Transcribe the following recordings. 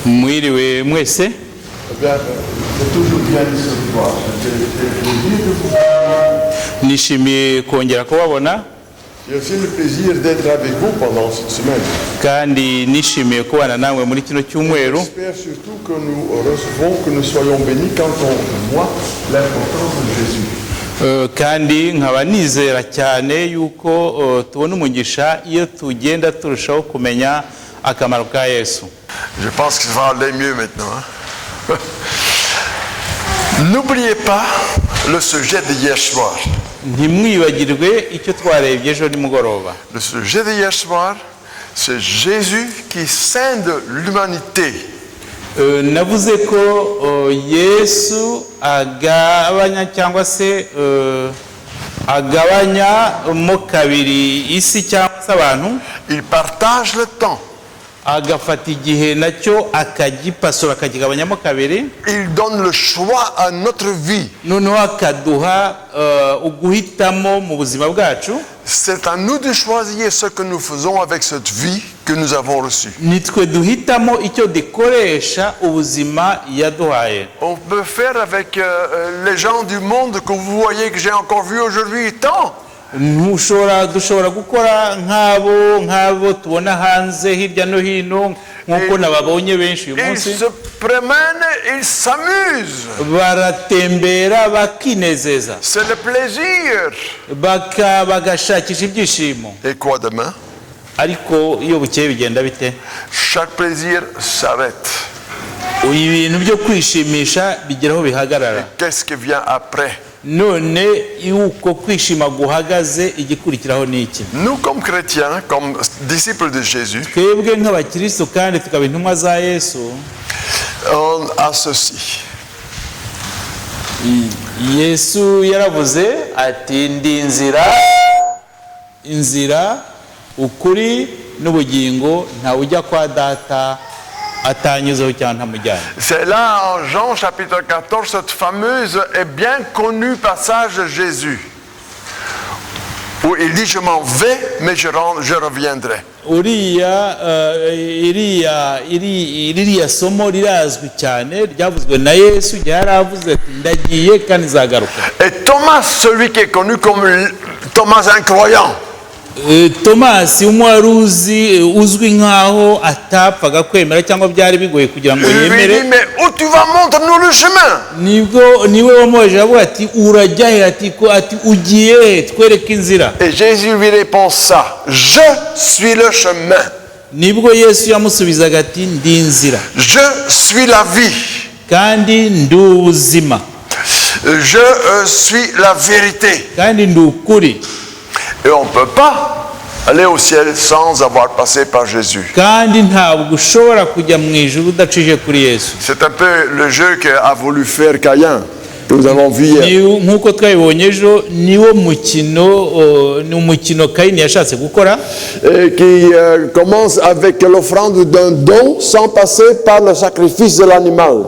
Mwiriwe mwese. Eh bien, c'est toujours bien de se voir. J'ai le plaisir de vous voir. Nishimiye kongera kubabona J'ai aussi le plaisir d'être avec vous pendant cette semaine. kandi nishimiye kubana namwe muri kino cyumweru. J'espère surtout que nous recevons, que nous soyons bénis quand on voit l'importance de Jésus. Kandi nkaba nizera cyane yuko tubona umugisha iyo tugenda turushaho kumenya akamaro ka Yesu. Je pense que ça va aller mieux maintenant. Hein? N'oubliez pas le sujet d'hier soir. Ntimwibagirwe icyo twarebye ejo nimugoroba. Le sujet d'hier soir, c'est Jésus qui scinde l'humanité. Navuze ko Yesu agabanya cyangwa se agabanya mo kabiri isi cyangwa se abantu. Il partage le temps. Agafata igihe nacyo akagipasura akakigabanyamo kabiri. Il donne le choix à notre vie. Noneho akaduha uguhitamo mu buzima bwacu. C'est à nous de choisir ce que nous faisons avec cette vie que nous avons reçue. Nitwe duhitamo icyo dukoresha ubuzima yaduhaye. On peut faire avec les gens du monde que vous voyez que j'ai encore vu aujourd'hui tant. Dushobora gukora nk'abo tubona hanze hirya no hino nk'uko nababonye benshi uyu munsi. Ils se promènent, ils s'amusent. Baratembera bakinezeza. C'est le plaisir. Bagashakisha ibyishimo. Et quoi demain? Ariko iyo bukeye bigenda bite? Chaque plaisir s'arrête. Ibintu byo kwishimisha bigeraho bihagarara. Qu'est-ce qui vient après? None yuko kwishima guhagaze igikurikiraho niki? Nous comme chrétiens, comme disciples de Jésus, twebwe nk'abakristo kandi tukaba intumwa za Yesu, on a ceci. Yesu yaravuze ati ndi inzira ukuri n'ubugingo nta ujya kwa data atanyuzeho cyangwa ntamujyanye. C'est là en Jean chapitre 14 cette fameuse et bien connue passage de Jésus où il dit je m'en vais mais je reviendrai. Iriya somo rirazwi cyane ryavuzwe na Yesu, yaravuze ati ndagiye kandi nzagaruka. Et Thomas, celui qui est connu comme Thomas incroyant, Thomas umwari uzwi nkaho atapfaga kwemera cyangwa byari bigoye kugira ngo yemere. Il dit mais où tu vas, montre-nous le chemin. Niwe wamoje avuga ati urajya he? Ati ugiye twereke inzira. Et Jésus lui répond ça, je suis le chemin. Nibwo Yesu yamusubizaga ati ndi inzira. Je suis la vie. Kandi ndi ubuzima. Je suis la vérité. Kandi ndi ukuri. Et on ne peut pas aller au ciel sans avoir passé par Jésus. C'est un peu le jeu qu'a voulu faire Caïn, que nous avons vu hier. Et qui commence avec l'offrande d'un don sans passer par le sacrifice de l'animal.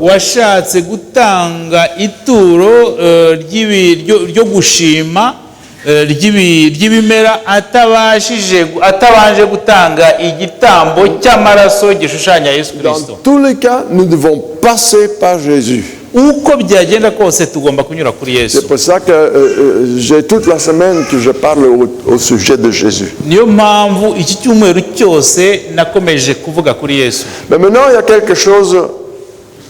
Ry'ibimera atabanje gutanga igitambo cy'amaraso gishushanya Yesu Kristo. Dans tous les cas, nous devons passer par Jésus. Uko byagenda kose tugomba kunyura kuri Yesu. C'est pour ça que j'ai toute la semaine que je parle au sujet de Jésus. Niyo mpamvu iki cyumweru cyose nakomeje kuvuga kuri Yesu. Mais maintenant, il y a quelque chose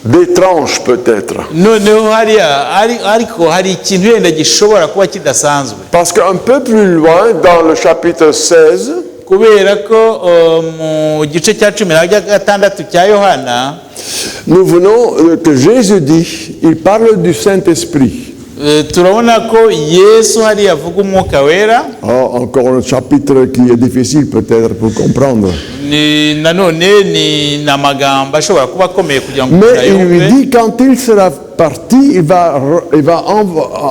d'étrange peut-être. Parce qu'un peu plus loin, dans le chapitre 16, nous venons que Jésus dit, il parle du Saint-Esprit. Encore un chapitre qui est difficile peut-être pour comprendre. Mais il lui dit quand il sera parti, il va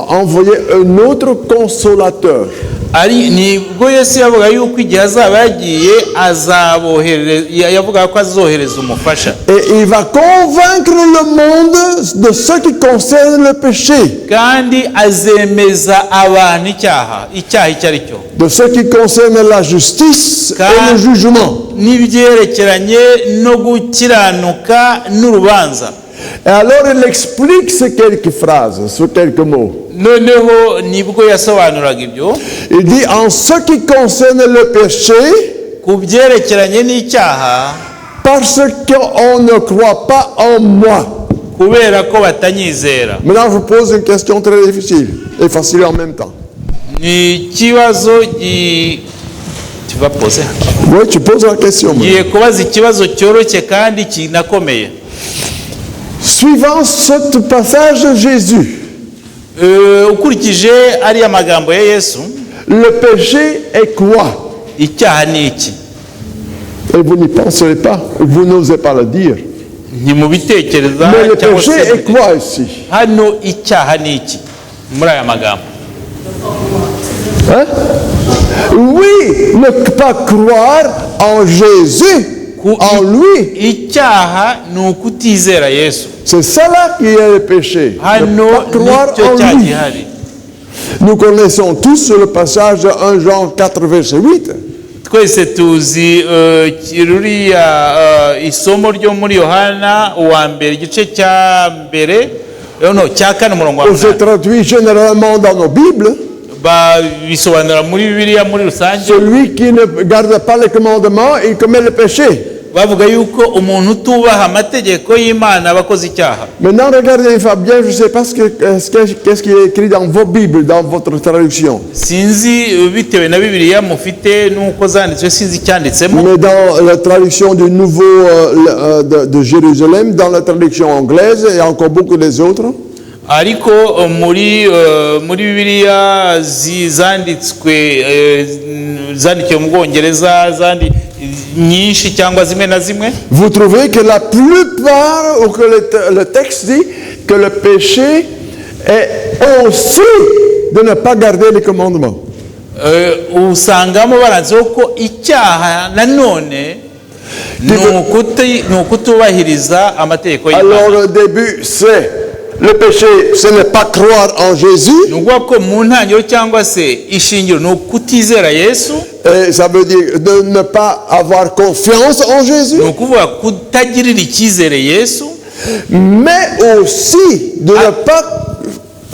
envoyer un autre consolateur. ari nibwo Yesu yavuga yuko igihe azaba yagiye azabohereza, yavuga ko azohereza umufasha, et il va convaincre le monde de ce qui concerne le péché, kandi azemeza abantu icyaha icyo ari cyo, de ce qui concerne la justice et le jugement. n'ibyerekeranye no gukiranuka n'urubanza. Et alors il explique ces quelques phrases, ces quelques mots. Noneho nibwo yasobanuraga ibyo, Il dit en ce qui concerne le péché, ku byerekeranye n'icyaha, parce qu'on ne croit pas en moi. kubera ko batanyizera. Maintenant, je vous pose une question très difficile et facile en même temps. Ni ikibazo tu vas poser. Oui, tu poses la question. Ngiye kubaza ikibazo cyoroshye kandi kinakomeye. Suivant ce passage de Jésus, Ukurikije ariya magambo ya Yesu, le péché est quoi? icyaha ni iki? Et vous n'y pensez pas, vous n'osez pas le dire. Ntimubitekereza Mais le cyangwa péché se est quoi ici? hano icyaha ni iki muri aya magambo? Hein? Oui, ne pas croire en Jésus, en lui. Icyaha ni ukutizera Yesu. C'est ça là qui est le péché. Ne Hano pas croire nicyo cyaha en lui. gihari. Nous connaissons tous le passage de 1 Jean 4, verset 8. Twese tuzi ruriya isomo ryo muri Yohana uwa mbere igice cya mbere, cya kane umurongo wa On se traduit généralement dans nos Bibles. bisobanura muri Bibiliya muri rusange. Celui qui ne garde pas les commandements, il commet le péché. Bavuga yuko umuntu utubaha amategeko y'Imana aba akoze icyaha. Maintenant, regardez Fabien, je ne sais pas qu'est-ce qui est écrit dans vos Bibles, dans votre traduction. Sinzi bitewe na Bibiliya mufite nuko zanditswe, sinzi icyanditsemo. Mais dans la traduction du Nouveau de Jérusalem, dans la traduction anglaise et encore beaucoup des autres, Ariko muri Bibiliya zandikiwe mu Bwongereza, nyinshi cyangwa zimwe na zimwe, vous trouvez que la plupart, ou que le texte dit que le péché est aussi de ne pas garder les commandements. usangamo baranditseho ko icyaha nanone ni ukutubahiriza amategeko y'Imana. Alors le début, c'est le péché, ce n'est pas croire en Jésus. Ni ukuvuga ko mu ntangiriro cyangwa se ishingiro ni ukutizera Yesu. Et ça veut dire de ne pas avoir confiance en Jésus. Ni ukuvuga kutagirira icyizere Yesu, Mais aussi de ne pas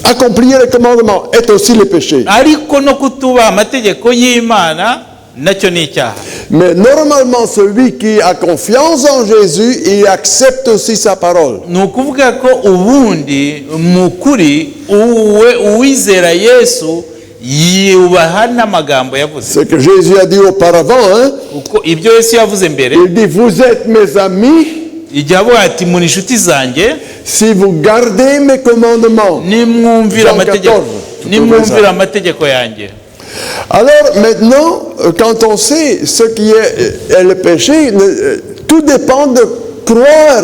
accomplir les commandements est aussi le péché. ariko no kutubaha amategeko y'Imana nacyo ni icyaha. Mais normalement, celui qui a confiance en Jésus, il accepte aussi sa parole. Ni ukuvuga ko ubundi mu kuri uwizera Yesu yubaha n'amagambo yavuze. Ce que Jésus a dit auparavant, hein? Uko ibyo Yesu yavuze mbere, Il dit, vous êtes mes amis igihe avuga ati muri inshuti zanjye si vous gardez mes commandements. nimwumvira Jean amategeko 14, nimwumvira amategeko yanjye. Alors maintenant, quand on sait ce qui est le péché, tout dépend de croire,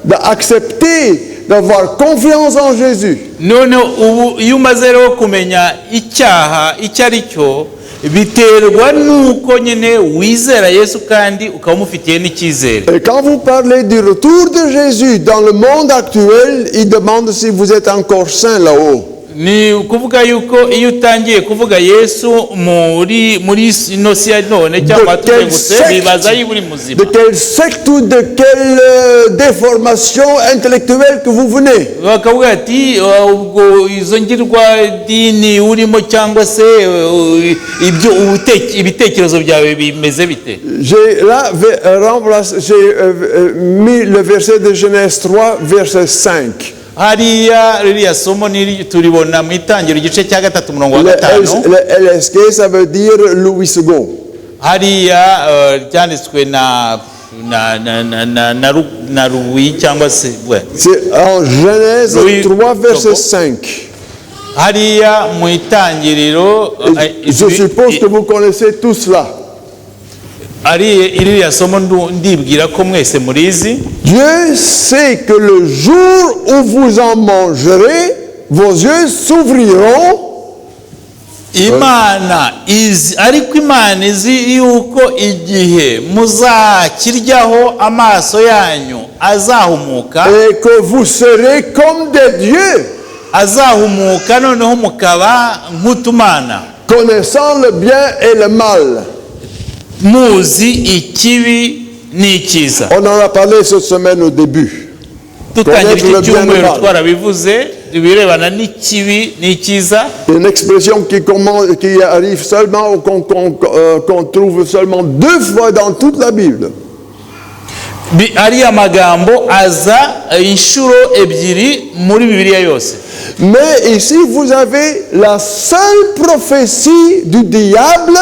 d'accepter, d'avoir confiance en Jésus. None ubu iyo umaze rero kumenya icyaha icyo ari cyo, biterwa nuko nyine wizera Yesu kandi ukaba umufitiye n'icyizere. Et quand vous parlez du retour de Jésus dans le monde actuel, il demande si vous êtes encore saint là-haut. Ni ukuvuga yuko iyo utangiye kuvuga Yesu muri ino si ya none cyangwa tugengutse bibaza yiba uri muzima. De quel secte ou de quelle déformation intellectuelle que vous venez. Bakavuga ati ubwo izo ngirwa dini urimo cyangwa se ibyo ibitekerezo byawe bimeze bite? J'ai là mis le verset de Genèse 3, verset 5. Hariya ririya somo turibona mu itangiro igice cya gatatu umurongo wa gatanu. Le LSG, ça veut dire Louis II. Hariya ryanditswe na Louis cyangwa se c'est en Genèse 3 verset 5. Hariya mu itangiriro, je suppose que vous connaissez tout cela. Iriya somo ndibwira ko mwese murizi. Dieu sait que le jour où vous en mangerez, vos yeux s'ouvriront imana izi, ariko imana izi yuko igihe muzakiryaho amaso yanyu azahumuka, et que vous serez comme des dieux, azahumuka noneho mukaba nk'utumana, connaissant le bien et le mal. muzi ikibi n'ikiza. On en a parlé cette semaine au début. Dutangira Connaître le iki bien et le cyumweru mal. twarabivuze ibirebana n'ikibi n'ikiza. Une expression qui arrive seulement, ou qu'on trouve seulement 2 fois dans toute la Bible. Ariya magambo aza inshuro ebyiri muri Bibiliya yose. Mais ici, vous avez la seule prophétie du diable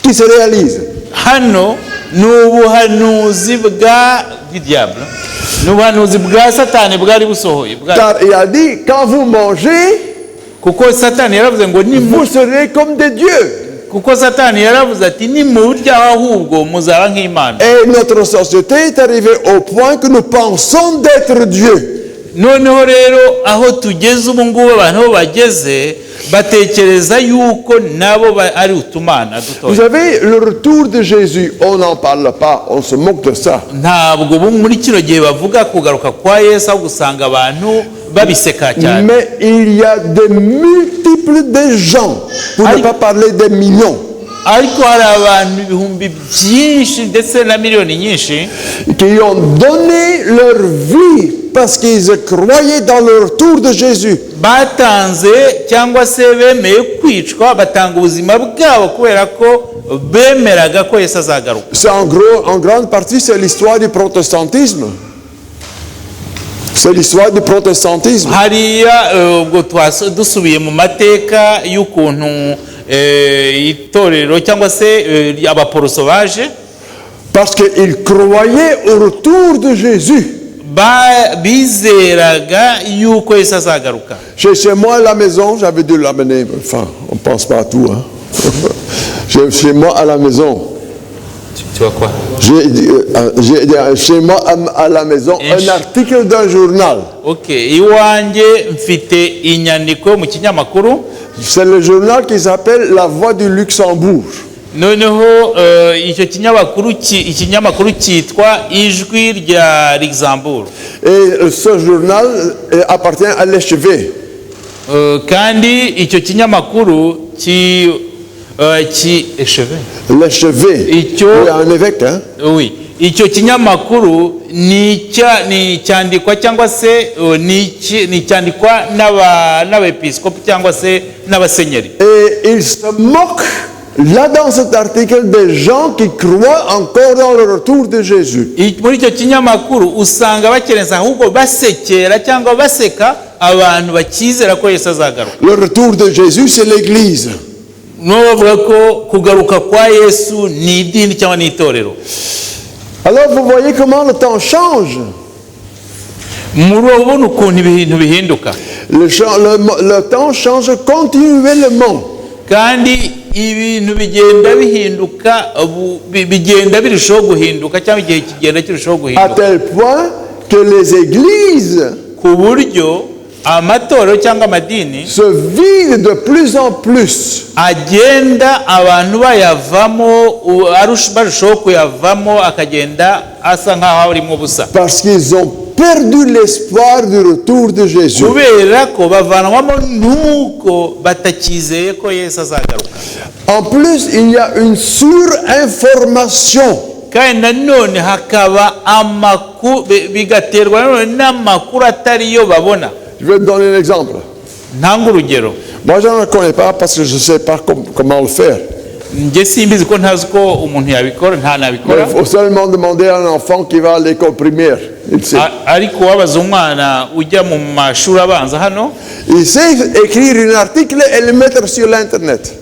qui se réalise. Hano ni ubuhanuzi bw'Diable, ni ubuhanuzi bwa Satani bwari busohoye. Car il a dit, quand vous mangez, Kuko Satani yaravuze ngo vous serez comme des dieux. kuko Satani yaravuze ati nimurya ahubwo muzaba nk'Imana. Et notre société est arrivée au point que nous pensons d'être Dieu. Noneho rero aho tugeze ubu ngubu abantu bo bageze batekereza yuko nabo ari utumana Vous dutoya. savez, le retour de Jésus, on n'en parle pas, on se moque de ça. Ntabwo ubu muri kino gihe bavuga kugaruka kwa Yesu, aho gusanga abantu babiseka cyane. Mais il y a de multiples de gens, pour ne pas parler des millions, Ariko hari abantu ibihumbi byinshi ndetse na miliyoni nyinshi qui ont donné leur vie parce qu'ils croyaient dans le retour de Jésus. batanze cyangwa se bemeye kwicwa, batanga ubuzima bwabo kubera ko bemeraga ko Yesu azagaruka. C'est en grande partie, c'est l'histoire du protestantisme. C'est l'histoire du protestantisme. Hariya ubwo dusubiye mu mateka y'ukuntu itorero cyangwa se abaporoso baje, Parce qu'ils croyaient au retour de Jésus. bizeraga yuko Yesu azagaruka. Chez moi à la maison, j'avais dû l'amener. Enfin, on ne pense pas à tout. Hein. Chez moi à la maison, Tu vois quoi? j'ai chez moi à la maison un article d'un journal. Okay, iwanjye mfite inyandiko mu kinyamakuru. C'est le journal qui s'appelle La Voix du Luxembourg. Noneho icyo ikinyamakuru cyitwa Ijwi rya Luxembourg. Et ce journal appartient à l'échevet. Kandi icyo kinyamakuru Échevet. L'échevet. Il y a un évêque, hein? Oui. Icyo kinyamakuru ni cyandikwa cyangwa se ni cyandikwa n'abepiskopi cyangwa se n'abasenyeri. Et il se moque là dans cet article des gens qui croient encore dans le retour de Jésus. Muri icyo kinyamakuru usanga bakerenza ahubwo basekera cyangwa baseka abantu bakizera ko Yesu azagaruka. Le retour de Jésus, c'est l'Église. Bavuga ko kugaruka kwa Yesu ni idini cyangwa ni itorero. Alors vous voyez comment le temps change. Murabona ukuntu ibintu bihinduka. Le temps change continuellement. Kandi ibintu bigenda bihinduka, bigenda birushaho guhinduka cyangwa igihe kigenda kirushaho À guhinduka. tel point que les églises Ku buryo amatorero cyangwa amadini se vident de plus en plus. agenda abantu bayavamo, barushaho kuyavamo, akagenda asa nk'aho arimo ubusa. Parce qu'ils ont perdu l'espoir du retour de Jésus. Kubera ko bavanwamo nuko batakizeye ko Yesu azagaruka. En plus, il y a une surinformation. Kandi nanone hakaba bigaterwa nanone n'amakuru atari yo babona. Je vais te donner un exemple. Ntanga urugero. Moi, je ne connais pas parce que je ne sais pas comment le faire. Njye simbizi ko ntazi ko umuntu yabikora, Mais ntanabikora. il faut seulement demander à un enfant qui va à l'école primaire. Il sait. Ariko wabaza umwana ujya mu mashuri abanza hano, Il sait écrire un article et le mettre sur l'Internet.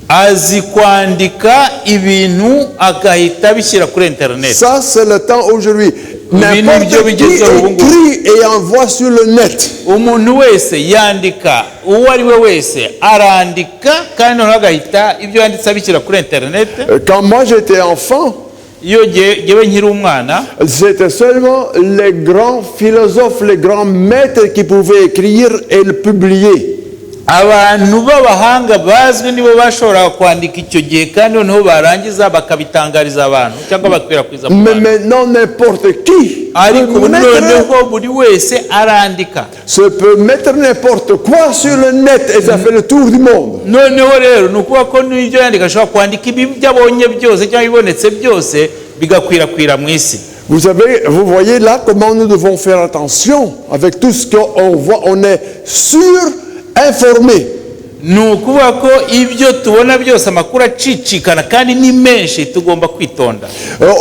azi kwandika ibintu agahita bishyira kuri internet. Ça, c'est le temps aujourd'hui. N'importe qui écrit et envoie sur le net. Umuntu wese yandika, uwo ari we wese arandika kandi noneho agahita ibyo yanditse abishyira kuri internet. Quand moi j'étais enfant, Iyo jyewe nkiri umwana, c'était seulement les grands philosophes, les grands maîtres qui pouvaient écrire et le publier. abantu b'abahanga bazwi nibo bashobora kwandika icyo gihe kandi noneho barangiza bakabitangariza abantu cyangwa bakwirakwiza mu Mais bantu. maintenant, n'importe qui Ariko peut mettre, noneho buri wese arandika. peut mettre n'importe quoi sur le net et ça fait le tour du monde. Noneho rero ni ukuvuga ko n'ibyo yandika ashobora kwandika ibyo abonye byose cyangwa ibibonetse byose bigakwirakwira mu isi. Vous savez, vous voyez là comment nous devons faire attention avec tout ce qu'on voit. On est surinformé. Ni ukuvuga ko ibyo tubona byose amakuru acicikana kandi ni menshi tugomba kwitonda.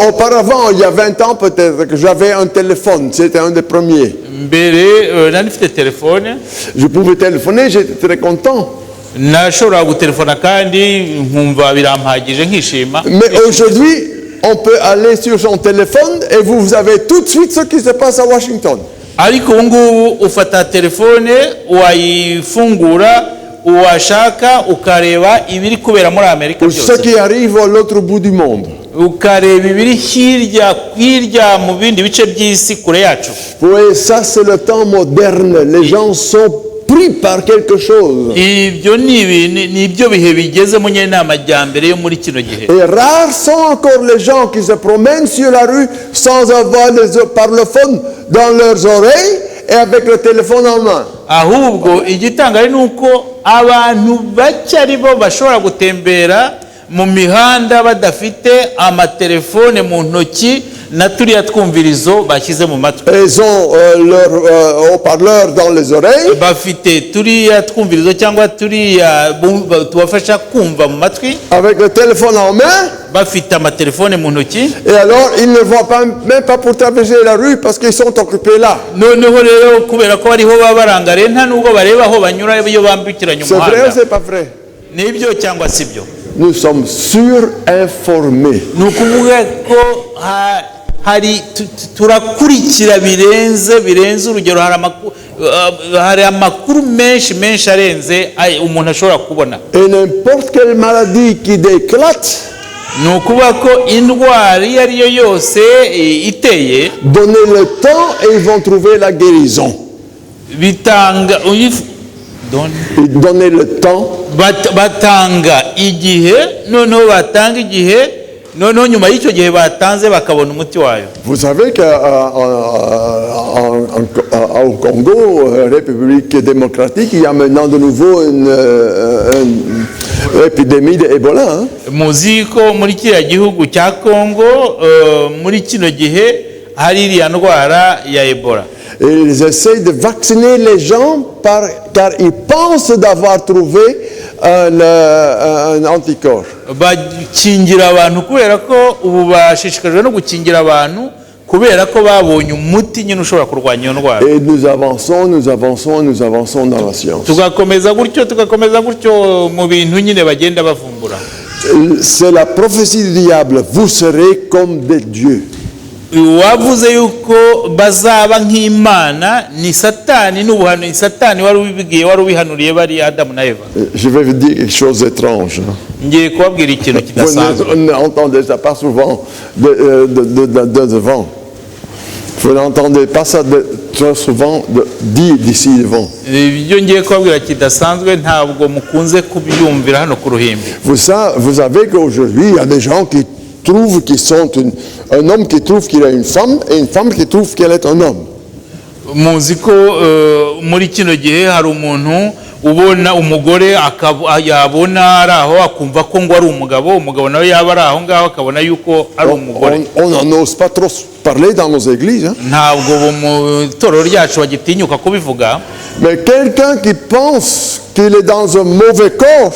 Auparavant, il y a 20 ans peut-être, que j'avais un téléphone. C'était un des premiers. Mbere nari mfite telefone, Je pouvais téléphoner, j'étais très content. nashobora gutelefona kandi nkumva birampagije nkishima. Mais aujourd'hui, on peut aller sur son téléphone et vous avez tout de suite ce qui se passe à Washington. Ariko ubu ngubu ufata telefone wayifungura uwashaka ukareba ibiri kubera muri Amerika Pour ce byose, qui arrive à l'autre bout du monde. ukareba ibiri hirya mu bindi bice by'isi kure yacu. Vous voyez, ça c'est le temps moderne. Les gens sont pris par quelque chose. Ibyo ni ibyo bihe bigezemo nyine n'amajyambere yo muri kino gihe. Et rares sont encore les gens qui se promènent sur la rue sans avoir les parlophones dans leurs oreilles et avec le téléphone en main. Ahubwo igitangaje ni uko abantu bake ari bo bashobora gutembera mu mihanda badafite amatelefone mu ntoki na turiya twumvirizo bashyize mu matwi. Ils ont leur haut-parleur dans les oreilles. Bafite turiya twumvirizo cyangwa turiya tubafasha kumva mu matwi, Avec le téléphone en main. bafite amatelefone mu ntoki. Et alors, ils ne vont pas, même pas pour traverser la rue parce qu'ils sont occupés là. Noneho rero kubera ko bariho babarangare nta nubwo bareba aho banyura iyo bambukiranya C'est vrai ou umuhanda. c'est pas vrai? Nibyo cyangwa sibyo? Nous sommes surinformés. Ni ukuvuga ko hari turakurikira birenze urugero. Hari amakuru menshi arenze umuntu ashobora kubona. Et n'importe quelle maladie qui déclate, Ni ukuvuga ko indwara iyo ari yo yose iteye, donnez le temps et ils vont trouver la guérison. bitanga Donnez le temps. batanga igihe, noneho batanga igihe, noneho nyuma y'icyo gihe batanze bakabona umuti wayo. Vous savez qu'au Congo, République démocratique, il y a maintenant de nouveau une épidémie d'Ebola. Hein? Muzi ko muri kiriya gihugu cya Kongo muri kino gihe hari iriya ndwara ya Ebola. Et ils essayent de vacciner les gens car ils pensent d'avoir trouvé un anticorps. Bakingira abantu kubera ko ubu bashishikajwe no gukingira abantu kubera ko babonye umuti nyine ushobora kurwanya iyo ndwara. Et nous avançons dans la science. Tugakomeza gutyo mu bintu nyine bagenda bavumbura. C'est la prophétie du diable. Vous serez comme des dieux. Wavuze yuko bazaba nk'Imana, ni Satani n'ubuhanuzi. Satani wari ubibwiye, wari ubihanuriye bari Adamu na Eva. Je vais vous dire quelque chose d'étrange. Ngiye kubabwira ikintu kidasanzwe. Vous n'entendez ça pas souvent de devant. Vous n'entendez pas ça très souvent dit d'ici devant. Ibyo ngiye kubabwira kidasanzwe ntabwo mukunze kubyumvira hano ku ruhimbi. Vous savez qu'aujourd'hui, il y a des gens qui trouvent qu'ils sont un homme qui trouve qu'il a une femme et une femme qui trouve qu'elle est un homme. Muzi ko muri kino gihe hari umuntu ubona umugore yabona ari aho akumva ko ngo ari umugabo nawe yaba ari aho ngaho akabona yuko ari umugore. On n'ose pas trop parler dans nos églises. Hein? Ntabwo mu itorero ryacu bagitinyuka kubivuga. Mais quelqu'un qui pense qu'il est dans un mauvais corps,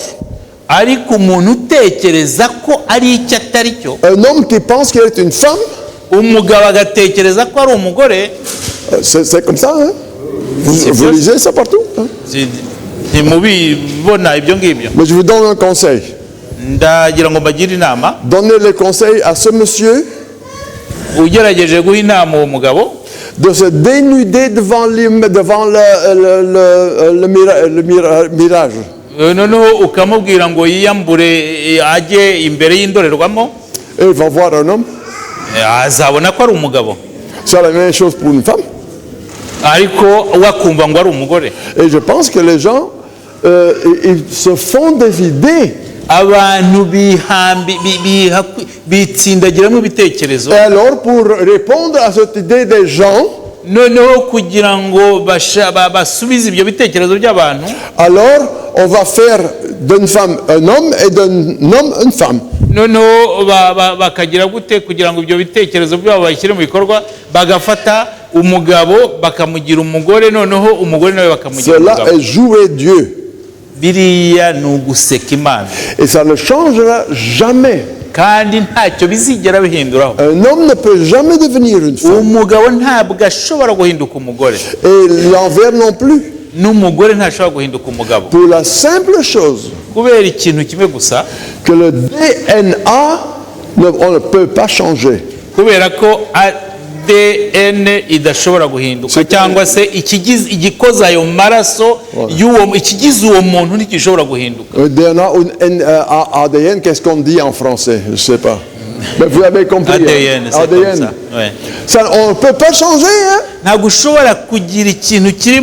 ariko umuntu utekereza ko ari icyo atari cyo, un homme qui pense qu'il est une femme, umugabo agatekereza ko ari umugore, c'est comme ça. Hein? Vous lisez ça partout. Hein? ntimubibona ibyo ngibyo. Mais je vous donne un conseil. Ndagira ngo mbagire inama. Donnez le conseil à ce monsieur ugerageje guha inama uwo mugabo de se dénuder devant le mirage. Noneho ukamubwira ngo yiyambure ajye imbere y'indorerwamo, Et il va voir un homme. azabona ko ari umugabo, C'est la même chose pour une femme. ariko wakumva ngo ari umugore. Et je pense que les gens ils se font des idées. abantu bitsindagiramo ibitekerezo. Et alors, pour répondre à cette idée des gens, noneho kugira ngo basubize ibyo bitekerezo by'abantu, alors on va faire d'une femme un homme et d'un homme une femme. noneho bakagira gute kugira ngo ibyo bitekerezo byabo bashyire mu bikorwa, bagafata umugabo bakamugira umugore, noneho umugore nawe bakamugira Cela umugabo. est jouer Dieu. Biriya ni uguseka Imana, Et ça ne changera jamais. kandi ntacyo bizigera bihinduraho. Un homme ne peut jamais devenir une femme. umugabo ntabwo ashobora guhinduka umugore, Et l'envers non plus. n'umugore ntashobora guhinduka umugabo, Pour la simple chose kubera ikintu kimwe gusa, que le DNA, on ne peut pas changer. kubera ko ADN idashobora guhinduka, cyangwa se igikoza ayo maraso ikigize uwo muntu ntigishobora guhinduka. Un DNA ou un ADN, qu'est-ce qu'on dit en français? Je ne sais pas. Mais vous avez compris. ADN, hein? c'est comme ça. Ouais. Ça, on ne peut pas changer. Hein? ntabwo ushobora kugira ikintu kiri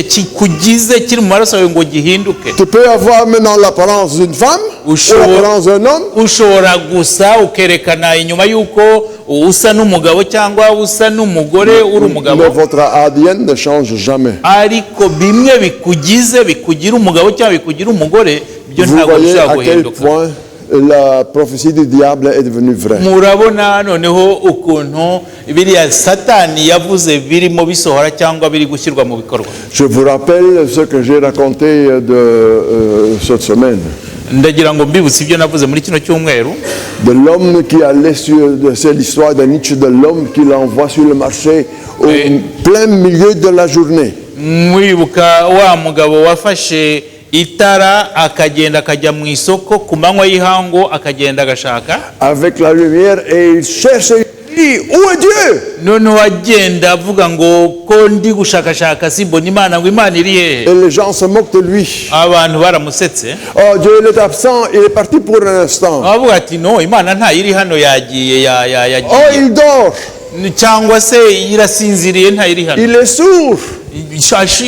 kikugize kiri mu maraso yawe ngo gihinduke. Tu peux avoir maintenant l'apparence d'une femme ou l'apparence d'un homme. ushobora gusa ukerekana inyuma y'uko usa n'umugabo cyangwa usa n'umugore uri umugabo, Mais votre ADN ne change jamais. ariko bimwe bikugize bikugira umugabo cyangwa bikugira umugore, byo Vous ntabwo voyez bishobora à quel guhinduka. point la prophétie du diable est devenue vraie. murabona noneho ukuntu biriya satani yavuze birimo bisohora cyangwa biri gushyirwa mu bikorwa. Je vous rappelle ce que j'ai raconté de cette semaine. ndagira ngo mbibutse ibyo navuze muri kino cyumweru, De l'homme qui allait c'est l'histoire de Nietzsche, de l'homme qui l'envoie sur le marché au plein milieu de la journée. mwibuka wa mugabo wafashe itara akagenda akajya mu isoko ku manywa y'ihangu akagenda agashaka, Avec la lumière et il cherche, il dit, où est Dieu? noneho agenda avuga ngo ko ndi gushakashaka simbona Imana, ngo Imana iri hehe. Et les gens se moquent de lui. abantu baramusetse, Oh, Dieu il est absent, il est parti pour un instant. abavuga ati no, Imana ntayiri hano, yagiye Oh, yagiye, il dort, cyangwa se irasinziriye ntayiri hano. il est sourd,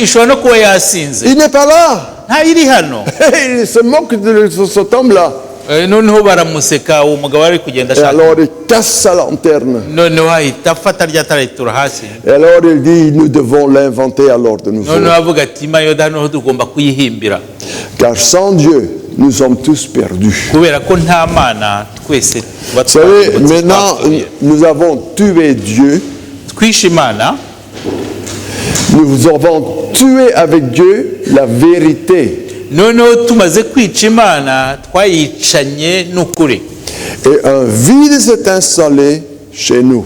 ishobora no kuba yasinze il n'est pas là. ntayiri hano. Il se moque de cet homme-là. noneho baramuseka, uwo mugabo ari kugenda Et ashaka, alors il casse sa lanterne. noneho ahita afata rya tara ritura hasi, Et alors il dit, nous devons l'inventer alors de nouveau. noneho avuga ati Imana yo hano tugomba kuyihimbira, Car sans Dieu, nous sommes tous perdus. kubera ko nta Mana twese tuba Vous savez, twapfuye. maintenant, nous avons tué Dieu. twishe Imana, Nous avons tué avec Dieu la vérité. noneho tumaze kwica Imana twayicanye n'ukuri, Et un vide s'est installé chez nous.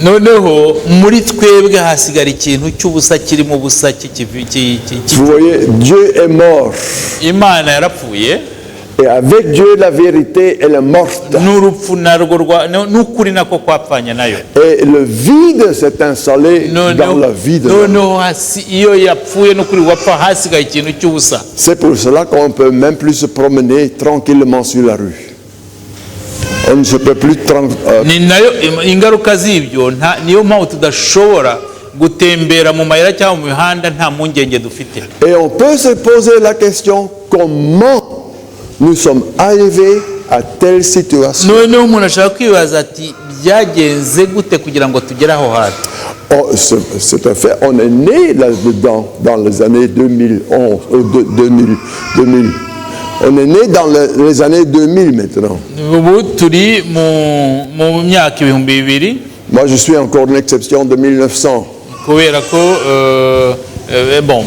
noneho muri twebwe hasigara ikintu cy'ubusa kirimo ubusa Vous voyez, Dieu est mort. Imana yarapfuye, Et avec Dieu, la vérité, elle est morte. n'urupfu narwo n'ukuri nako kwapfanye nayo. Et le vide s'est installé dans la vie de l'homme. noneho iyo yapfuye n'ukuri wapfa hasigaye ikintu cy'ubusa. C'est pour cela qu'on ne peut même plus se promener tranquillement sur la rue. On ne se peut plus ni nayo ingaruka z'ibyo, niyo mpamvu tudashobora gutembera mu mayira cyangwa mu mihanda nta mpungenge dufite. Et on peut se poser la question, comment nous sommes arrivés à telle situation? noneho umuntu ashaka kwibaza ati byagenze gute kugira ngo tugere aho hantu. Oh, c'est un fait, on est né là-dedans dans les années 2011, 2000. On est né dans les années 2000 maintenant. ubu turi mu myaka ibihumbi bibiri. Moi, je suis encore une exception de 1900. kubera ko bon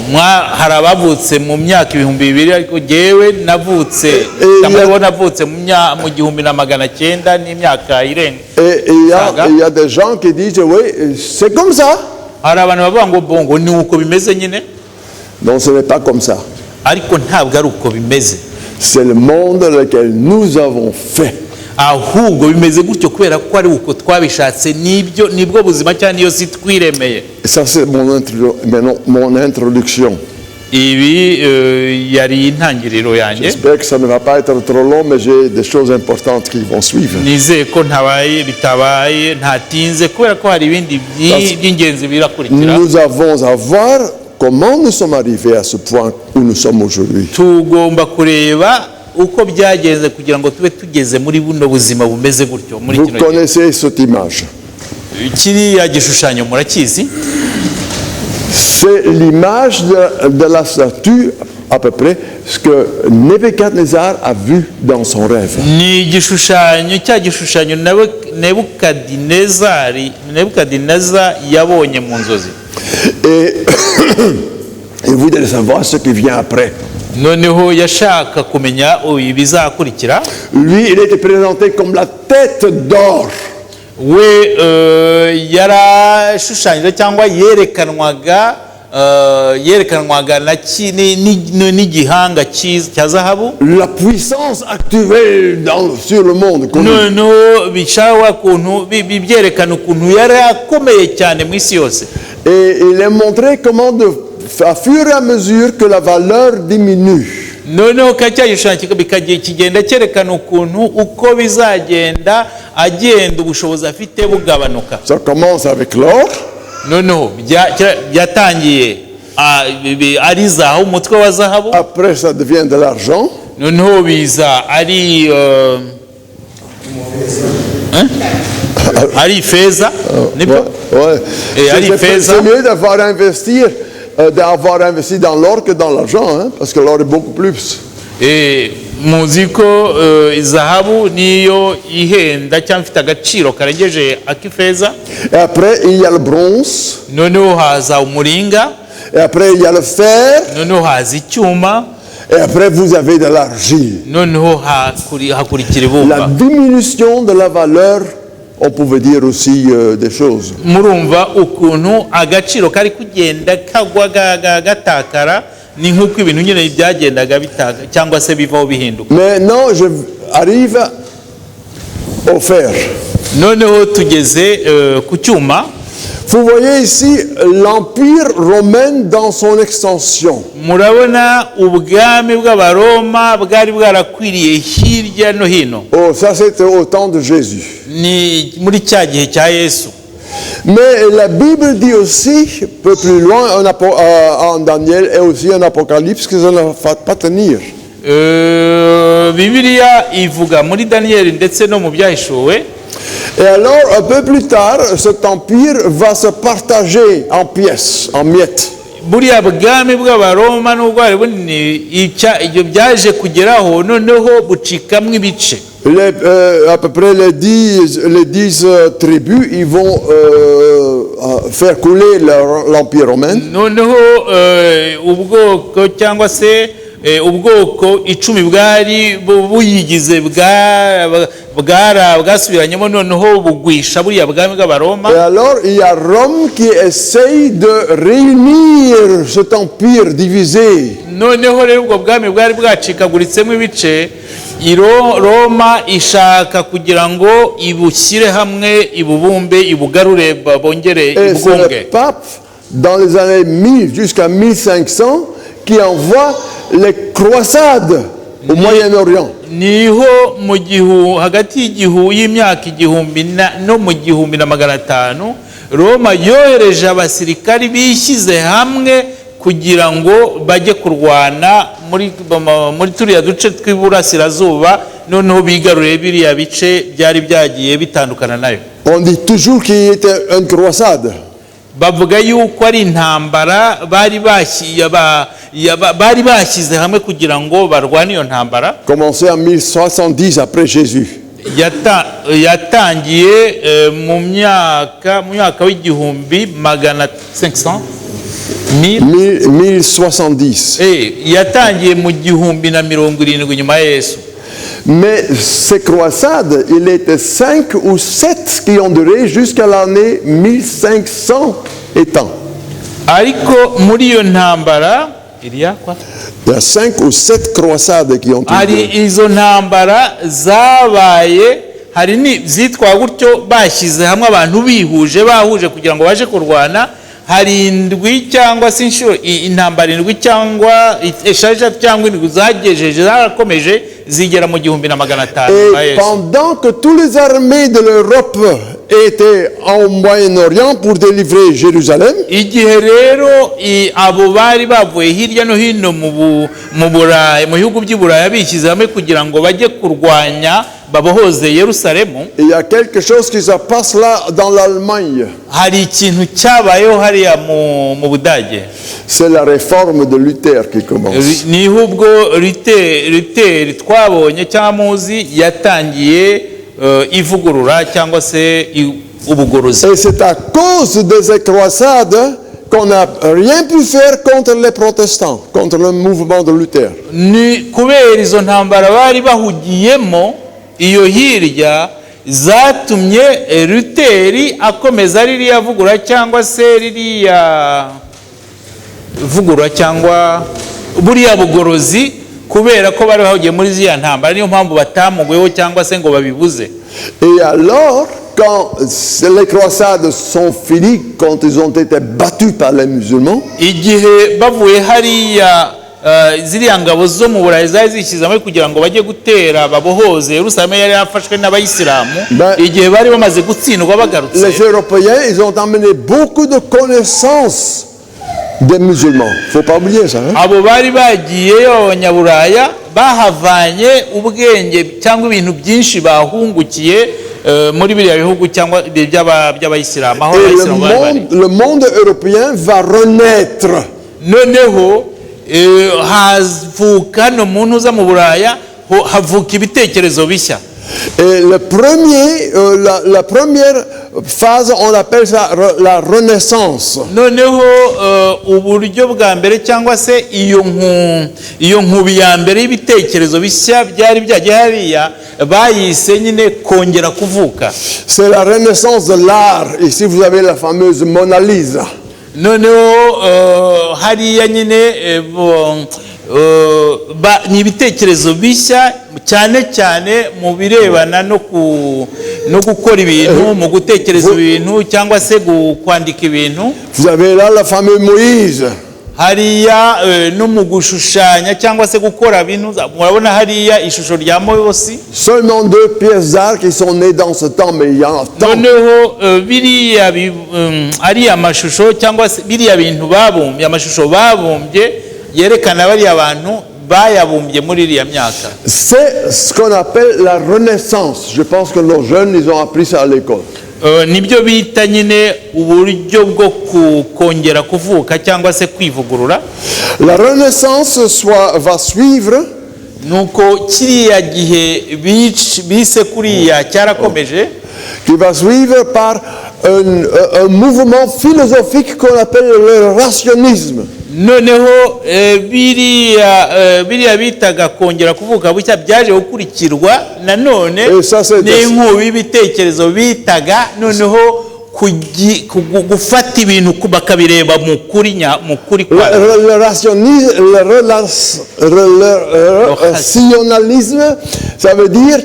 hari abavutse mu myaka ibihumbi bibiri, ariko jyewe navutse ntabwo navutse mu 1900 n'imyaka irenga. Et il y a des gens qui disent, oui, c'est comme ça. hari abantu bavuga ngo bongo ni uko bimeze nyine. Non, ce n'est pas comme ça. ariko ntabwo ari uko bimeze. C'est le monde dans lequel nous avons fait. ahubwo bimeze gutyo kubera ko ari uko twabishatse, nibwo buzima cyane, niyo si twiremeye. Et ça, c'est mon introduction. ibi yari intangiriro yanjye. J'espère que ça ne va pas être trop long, mais j'ai des choses importantes qui vont suivre. nizeye ko bitabaye ntatinze, kubera ko hari ibindi by'ingenzi birakurikira. Nous avons à voir comment nous sommes arrivés à ce point où nous sommes aujourd'hui. tugomba kureba uko byagenze kugira ngo tube tugeze muri buno buzima bumeze gutyo muri Vous kino gihe. connaissez cette image. Kiriya gishushanyo murakizi? C'est l'image de la statue, à peu près, ce que Nebuchadnezzar a vu dans son rêve. Ni igishushanyo, cya gishushanyo Nebukadineza yabonye mu nzozi. Et il voulait savoir ce qui vient après. Noneho yashaka kumenya ibizakurikira. Lui, il était présenté comme la tête d'or. We yarashushanyije cyangwa yerekanwaga n'igihanga cya zahabu. La puissance actuelle sur le monde. Noneho bishaka kuntu bibyerekana ukuntu yari akomeye cyane mu isi yose. Et il est montré comment, à fur et à mesure que la valeur diminue, noneho cya gishushanyo kigenda cyerekana ukuntu uko bizagenda agenda ubushobozi afite bugabanuka. ça commence avec l'or. Noneho byatangiye ari zahabu, umutwe wa zahabu. Après, ça devient de l'argent. Noneho biza ari ari feza, nibyo? Ouais. C'est mieux d'avoir investi dans l'or que dans l'argent, hein, parce que l'or est beaucoup plus. muzi ko zahabu niyo ihenda cyangwa ifite agaciro karengeje ak'ifeza. Et après, il y a le bronze. Noneho haza umuringa. Et après, il y a le fer. Noneho haza icyuma. Et après, vous avez de l'argile. Noneho hakurikira ibumba. La diminution de la valeur, on pouvait dire aussi des choses. Murumva ukuntu agaciro kari kugenda kagwa gatakara, ni nk'uko ibintu nyine byagendaga bitaka cyangwa se bivaho bihinduka. Maintenant, je arrive au fer. Noneho tugeze ku cyuma. Vous voyez ici l'empire romain dans son extension. Murabona ubwami bw'abaroma bwari bwarakwiriye hirya no hino. Oh, ça c'était au temps de Jésus. Ni muri cya gihe cya Yesu. Mais la Bible dit aussi, un peu plus loin, en Daniel et aussi en Apocalypse, que ça ne va pas tenir. Bibiliya ivuga muri Daniel ndetse no mu byahishuwe. Et alors, un peu plus tard, cet empire va se partager en pièces, en miettes. Buriya bwami bw'abaroma n'ubwo bwari bunini ibyo byaje kugeraho noneho bucikamwe ibice. À peu près les 10 tribus, ils vont faire couler l'empire romain. Noneho ubwoko cyangwa se ubwoko 10 bwari buyigize bwasubiranyemo noneho bugwisha buriya bwami bw'abaroma. Et alors il y a Rome qui essaye de réunir cet empire divisé. Noneho rero ubwo bwami bwari bwacikaguritsemo ibice, Roma ishaka kugira ngo ibushyire hamwe, ibubumbe, ibugarure, bongere Et c'est ibwunge. le pape dans les années 1000 jusqu'à 1500 qui envoie les croisades au Moyen-Orient. Niho mu hagati y'imyaka 1000 no mu 1500 Roma yohereje abasirikari bishyize hamwe kugira ngo bajye kurwana muri turiya duce tw'iburasirazuba, noneho bigaruriye biriya bice byari byagiye bitandukana nayo. On dit toujours qu'il y était une croisade. Bavuga yuko ari intambara bari bashyize hamwe kugira ngo barwane iyo ntambara. Commencé en 1070 après Jésus. Yatangiye mu myaka w'igihumbi 500 1070. Yatangiye mu 1070 nyuma ya Yesu. Mais ces croisades, il était 5 ou 7 qui ont duré jusqu'à l'année 1500 et tant. Ariko muri iyo ntambara il y a 5 ou 7 croisades qui ont duré. Izo ntambara zabaye, hari zitwa gutyo bashyize hamwe abantu bahuje kugira ngo baje kurwana. hari indwi cyangwa se inshuro intambara indwi cyangwa esheshatu cyangwa indwi zagejeje zarakomeje zigera mu 1500. Et pendant que tous les armées de l'Europe étaient au Moyen-Orient pour délivrer Jérusalem, igihe rero abo bari bavuye hirya no hino mu Burayi, mu bihugu by'i Burayi bishyize hamwe kugira ngo bajye kurwanya babohoze Yerusalemu, il y a quelque chose qui se passe là dans l'Allemagne. hari ikintu cyabayeho hariya mu Budage. C'est la réforme de Luther qui commence. niho ubwo Luther twabonye cyangwa muzi yatangiye ivugurura cyangwa se ubugorozi. Et c'est à cause de ces croisades qu'on n'a rien pu faire contre les protestants, contre le mouvement de Luther. Ni kubera izo ntambara bari bahugiyemo iyo hirya zatumye Luther akomeza ririya vugura cyangwa se ririya vugura cyangwa buriya bugorozi, kubera ko bari bahugiye muri ziya ntambara, niyo mpamvu batamugweho cyangwa se ngo babibuze. Et alors, quand les croisades sont finies, quand ils ont été battus par les musulmans, igihe bavuye hariya ziriya ngabo zo mu Burayi zari zishyize hamwe kugira ngo bajye gutera babohoze Yerusalemu yari yafashwe n'abayisilamu, igihe bari bamaze gutsindwa bagarutse, les Européens, ils ont amené beaucoup de connaissances des musulmans. Faut pas oublier ça. Hein? abo bari bagiyeyo abanyaburaya bahavanye ubwenge cyangwa ibintu byinshi bahungukiye muri biriya bihugu cyangwa by'abayisilamu aho abayisilamu bari. Le monde européen va renaître. Noneho havuka no muntu uza mu Buraya havuka ibitekerezo bishya. Et le premier, la première phase, on appelle ça la renaissance. Noneho uburyo bwa mbere cyangwa se iyo nkubi ya mbere y'ibitekerezo bishya byari byagiye hariya bayise nyine kongera kuvuka. C'est la renaissance de l'art. Ici vous avez la fameuse Mona Lisa. Noneho hariya nyine ni ibitekerezo bishya cyane cyane mu birebana no gukora ibintu, mu gutekereza ibintu cyangwa se kwandika ibintu. Vous avez là la fameuse Moïse. hariya no mu gushushanya cyangwa se gukora ibintu, murabona hariya ishusho rya Mose. Seulement 2 pièces d'art qui sont nées dans ce temps, mais il y en a tant. Noneho biriya ariya mashusho cyangwa se biriya bintu babumbye, amashusho babumbye yerekana bariya abantu bayabumbye muri iriya myaka. C'est ce qu'on appelle la renaissance. Je pense que nos jeunes, ils ont appris ça à l'école. Nibyo bita nyine uburyo bwo kongera kuvuka cyangwa se kwivugurura. La renaissance va suivre. Nuko kiriya gihe bise kuriya cyarakomeje. Qui va suivre par un mouvement philosophique qu'on appelle le rationalisme. Noneho biriya bitaga kongera kuvuka bucya byaje gukurikirwa nanone n'inkubi y'ibitekerezo bitaga noneho gufata ibintu bakabireba mu kuri kwa. Le rationalisme, ça veut dire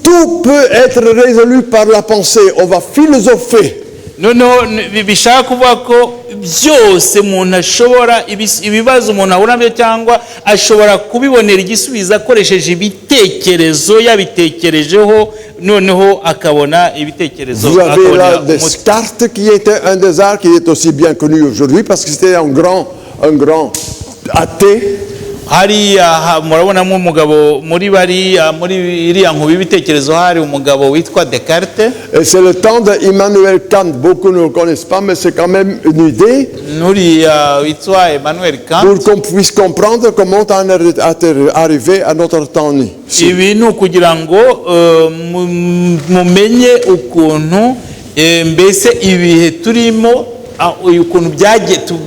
tout peut être résolu par la pensée. On va philosopher. Noneho bishaka kuvuga ko byose umuntu ashobora ibibazo umuntu ahura nabyo cyangwa ashobora kubibonera igisubizo akoresheje ibitekerezo yabitekerejeho, noneho akabona ibitekerezo. Vous avez là Descartes qui était un des arts qui est aussi bien connu aujourd'hui parce que c'était un grand athée. hariya murabonamo umugabo muri iriya nkubi y'ibitekerezo hari umugabo witwa Descartes. Et c'est le temps d'Immanuel Kant. Beaucoup ne le connaissent pas, mais c'est quand même une idée. Nuriya witwa Emmanuel Kant. Pour qu'on puisse comprendre comment on est arrivé à notre temps. Ibi ni ukugira ngo mumenye ukuntu mbese ibihe turimo ukuntu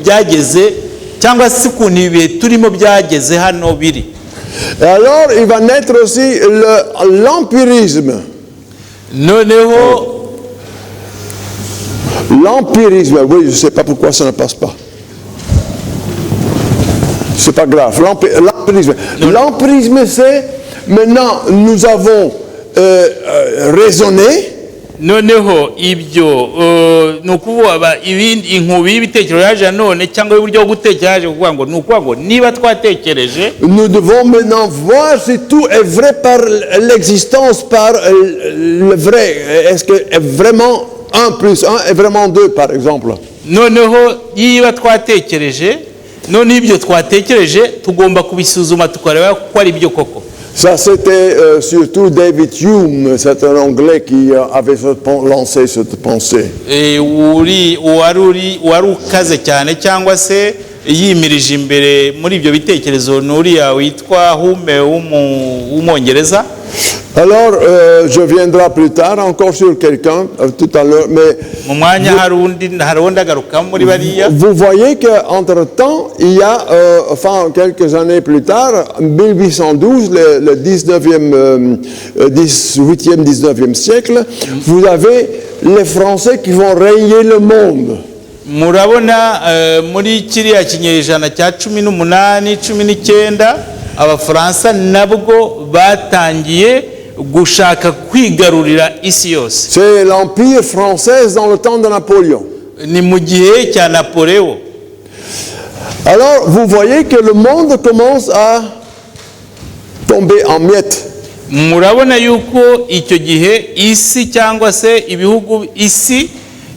byageze cyangwa se ukuntu ibihe turimo byageze hano biri. Et alors il va naître aussi l'empirisme. Noneho l'empirisme, oui, je ne sais pas pourquoi ça ne passe pas. C'est pas grave. L'empirisme. L'empirisme, c'est maintenant nous avons raisonné. noneho ibyo ni ukuvuga inkubi y'ibitekerezo yaje none cyangwa y'uburyo bwo gutekereza yaje kuvuga ngo ni ukuvuga ngo niba twatekereje nous devons maintenant voir si tout est vrai par l'existence, par le vrai. Est-ce que vraiment 1 plus 1 est vraiment 2, par exemple? noneho niba twatekereje noneho ibyo twatekereje tugomba kubisuzuma tukareba ko ari byo koko. Ça, c'était surtout David Hume, c'est un Anglais qui avait lancé cette pensée. wari ukaze cyane cyangwa se yimirije imbere muri ibyo bitekerezo n'uriya witwa Hume w'umwongereza. Alors, je viendrai plus tard encore sur quelqu'un, tout à l'heure, mais vous voyez qu'entre-temps, il y a, enfin, quelques années plus tard, 1812, le 18e, 19e siècle, vous avez les Français qui vont rayer le monde. Murabona muri kiriya kinyejana cya 18 19 abafaransa nabwo batangiye gushaka kwigarurira isi yose. C'est l'empire français dans le temps de Napoléon. Ni mu gihe cya Napoléon. Alors vous voyez que le monde commence à tomber en miettes. Murabona yuko icyo gihe isi cyangwa se ibihugu isi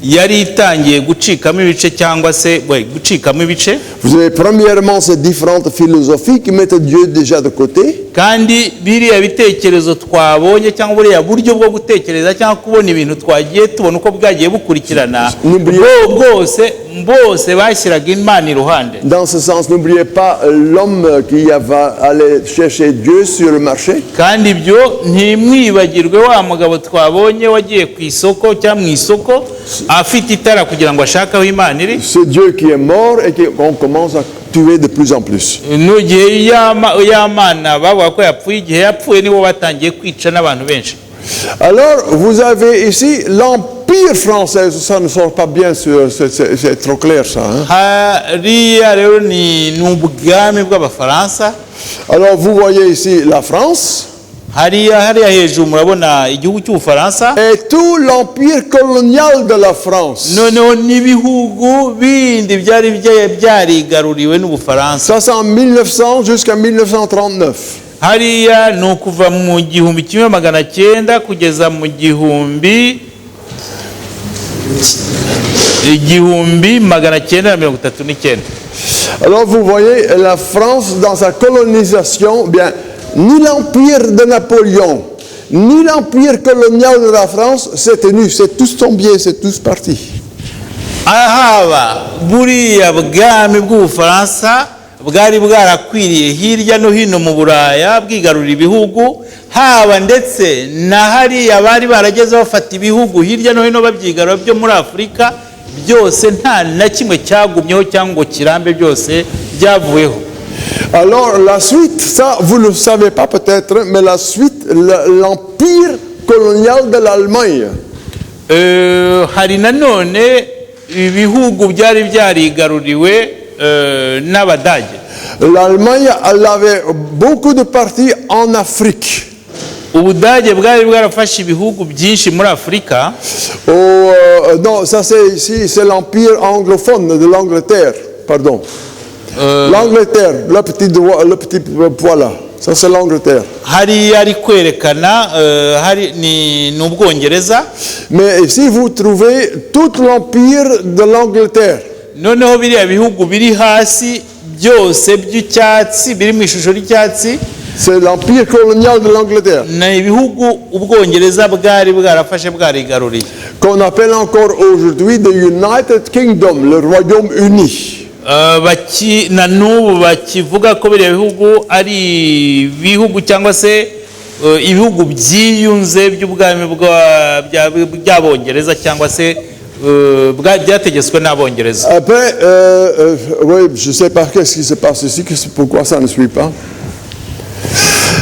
yari itangiye gucikamo ibice cyangwa se gucikamo ibice. Vous avez premièrement ces différentes philosophies qui mettent Dieu déjà de côté. Kandi biriya bitekerezo twabonye cyangwa buriya buryo bwo gutekereza cyangwa kubona ibintu twagiye tubona uko bwagiye bukurikirana bose bashyiraga Imana iruhande. Dans ce sens, n'oubliez pas l'homme qui va aller chercher Dieu sur le marché. Kandi ibyo ntimwibagirwe wa mugabo twabonye wagiye ku isoko cyangwa mu isoko afite itara kugira ngo ashake aho Imana iri. C'est Dieu qui est mort et qu'on commence à tuer de plus en plus. No gihe y'Imana bavuga ko yapfuye, igihe yapfuye nibo batangiye kwica n'abantu benshi. Alors, vous avez ici l'Empire français. Ça ne sort pas bien, c'est trop clair ça. Alors, vous voyez ici la France. Et tout l'empire colonial de la France. Ça, c'est en 1900 jusqu'à 1939. hariya ni ukuva mu 1900 kugeza mu 1939. Alors vous voyez la France dans sa colonisation, bien, ni l'empire de Napoléon, ni l'empire colonial de la France s'est tenu, c'est tous tombé, c'est tous partis. Ahaba buriya bwami bw'Ubufaransa bwari bwarakwiriye hirya no hino mu Buraya bwigarurira ibihugu, haba ndetse na hariya bari barageze bafata ibihugu hirya no hino babyigarura byo muri Afurika, byose nta na kimwe cyagumyeho cyangwa kirambe, byose byavuyeho. Alors la suite, ça vous ne le savez pas peut-être, mais la suite, l'empire colonial de l'Allemagne. Hari nanone ibihugu byari byarigaruriwe n'Abadage. L'Allemagne, elle avait beaucoup de parties en Afrique. Ubudage bwari bwarafashe ibihugu byinshi muri Afrika. Non, ça c'est ici, c'est l'empire anglophone de l'Angleterre, pardon. L'Angleterre, le petit poids là, ça c'est l'Angleterre. Hari ari kwerekana hari ni n'Ubwongereza. Mais ici vous trouvez tout l'empire de l'Angleterre. Noneho biriya bihugu biri hasi byose by'icyatsi biri mu ishusho ry'icyatsi, c'est l'empire colonial de l'Angleterre. Na ibihugu Ubwongereza bwari bwarafashe bwarigaruriye. Qu'on appelle encore aujourd'hui the United Kingdom, le Royaume-Uni. Na n'ubu bakivuga ko biriya bihugu ari ibihugu cyangwa se ibihugu byiyunze by'ubwami by'Abongereza cyangwa se byategetswe n'Abongereza. Après, oui, je ne sais pas qu'est-ce qui se passe ici, pourquoi ça ne suit pas.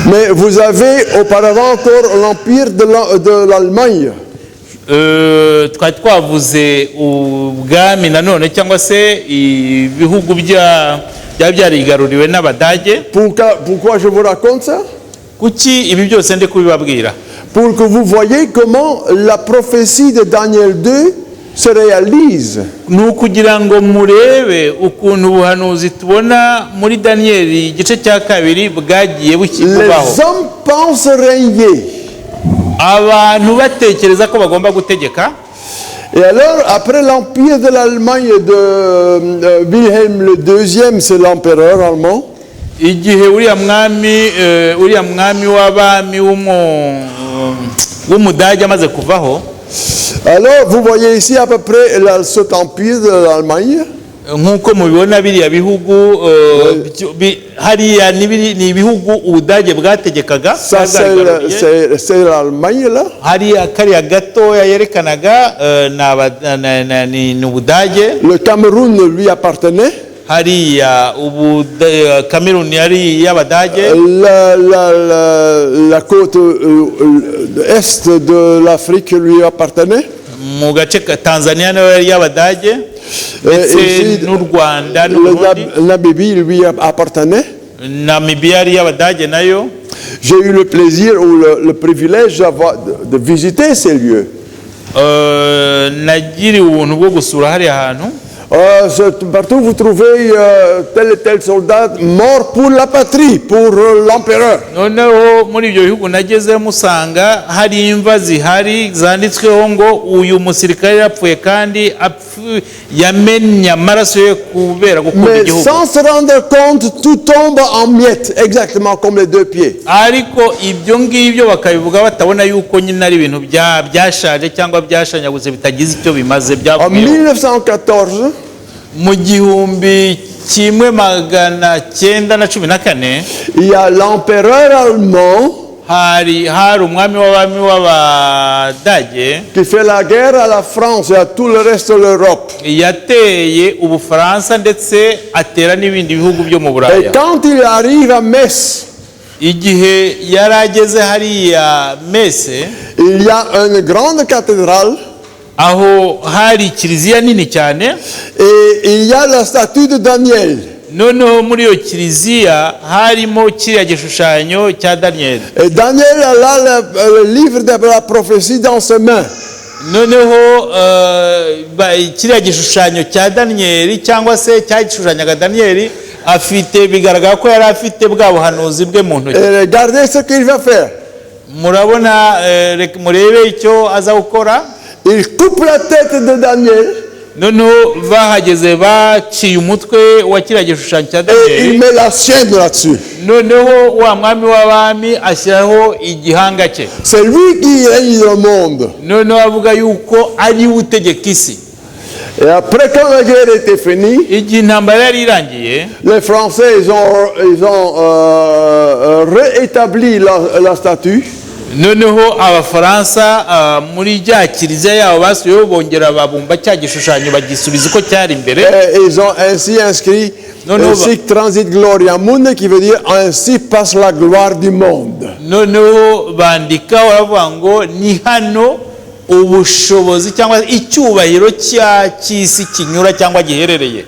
Mais vous avez auparavant encore l'empire de l'Allemagne. Twari twavuze ubwami nanone cyangwa se ibihugu byarigaruriwe n'Abadage. Pourquoi je vous raconte ça? Kuki ibi byose ndi kubibabwira? pour que vous voyez comment la prophétie de Daniel 2 se réalise. ni ukugira ngo murebe ukuntu ubuhanuzi tubona muri daniyeli igice cya kabiri bwagiye bubaho. Les hommes pensent régner. abantu batekereza ko bagomba gutegeka. Et alors, après l'empire de l'Allemagne de Wilhelm le II, c'est l'empereur allemand. igihe uriya mwami w'abami w'umudage amaze kuvaho. Alors, vous voyez ici à peu près cet empire de l'Allemagne. nk'uko mubibona biriya bihugu hariya ni ibihugu ubudage bwategekaga. Ça, c'est l'Allemagne là. hariya kariya gatoya yerekanaga ni ubudage. Le Cameroun lui appartenait. hariya Cameroun yari iy'abadage. La côte est de l'Afrique lui appartenait. mu gace ka Tanzania nayo yari iy'abadage. ndetse n'u Rwanda n'Uburundi. Namibie lui appartenait. Namibia yari iy'abadage nayo. J'ai eu le plaisir ou le privilège de visiter ces lieux. nagiriwe ubuntu bwo gusura hariya hantu. Partout vous trouvez tel et tel soldat mort pour la patrie, pour l'empereur. noneho muri ibyo bihugu nageze musanga hari imva zihari zanditsweho ngo uyu musirikare yapfuye kandi yamennye amaraso ye kubera gukunda Mais igihugu. sans se rendre compte, tout tombe en miettes, exactement comme les deux pieds. ariko ibyo ngibyo bakabivuga batabona yuko nyine ari ibintu byashaje cyangwa byashanyaguze bitagize icyo bimaze En byavuyeho. 1914, mu 1914 il y a l'empereur allemand hari umwami w'abami w'abadage qui fait la guerre à la France et à tout le reste de l'Europe. yateye Ubufaransa ndetse atera n'ibindi bihugu byo mu Et Buraya. quand il arrive à Metz, igihe yari ageze hariya Mese, il y a une grande cathédrale aho hari kiliziya nini cyane. et il y a la statue de Daniel. noneho muri iyo kiliziya harimo kiriya gishushanyo cya Daniyeli. Et Daniel a là le livre de la prophétie dans ses mains. noneho kiriya gishushanyo cya Daniyeli cyangwa se cyagishushanyaga Daniyeli afite bigaragara ko yari afite bwa buhanuzi bwe mu ntoki. Et regardez ce qu'il va faire. murabona murebe icyo aza gukora. Il coupe la tête de Daniel noneho bahageze baciye umutwe wa kiriya gishushanyo cya et il Daniyeli. met la sienne là-dessus. noneho wa mwami w'abami ashyiraho igihanga cye. C'est lui qui règne le monde. noneho avuga yuko ari we utegeka isi. Et après, quand la guerre était finie, igihe intambara yari irangiye, les Français ils ont réétabli la statue. noneho abafaransa muri rya kiliziya yabo basubiyeho bongera babumba cya gishushanyo bagisubiza uko cyari imbere. Et ils ont ainsi inscrit Sic transit gloria mundi, qui veut dire ainsi passe la gloire du monde. noneho bandika baravuga ngo ni hano ubushobozi cyangwa icyubahiro cy'isi kinyura cyangwa giherereye.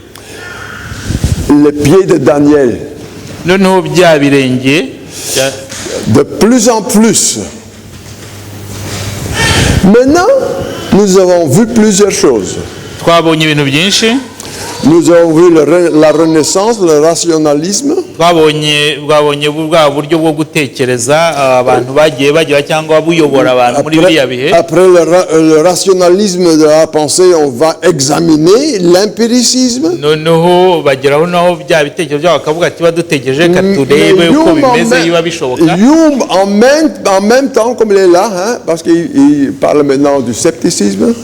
Les pieds de Daniel. noneho bya birenge de plus en plus. Maintenant, nous avons vu plusieurs choses. twabonye ibintu byinshi. Nous avons vu la renaissance, le rationalisme. twabonye bwa buryo bwo gutekereza abantu bagiye bagira cyangwa buyobora abantu muri biriya bihe. Après le rationalisme de la pensée, on va examiner l'empiricisme. noneho bageraho naho bya bitekerezo byabo bakavuga ati badutegereje katurebe uko bimeze biba bishoboka. Hume en même temps, comme il est là, hein, parce qu'il parle maintenant du scepticisme.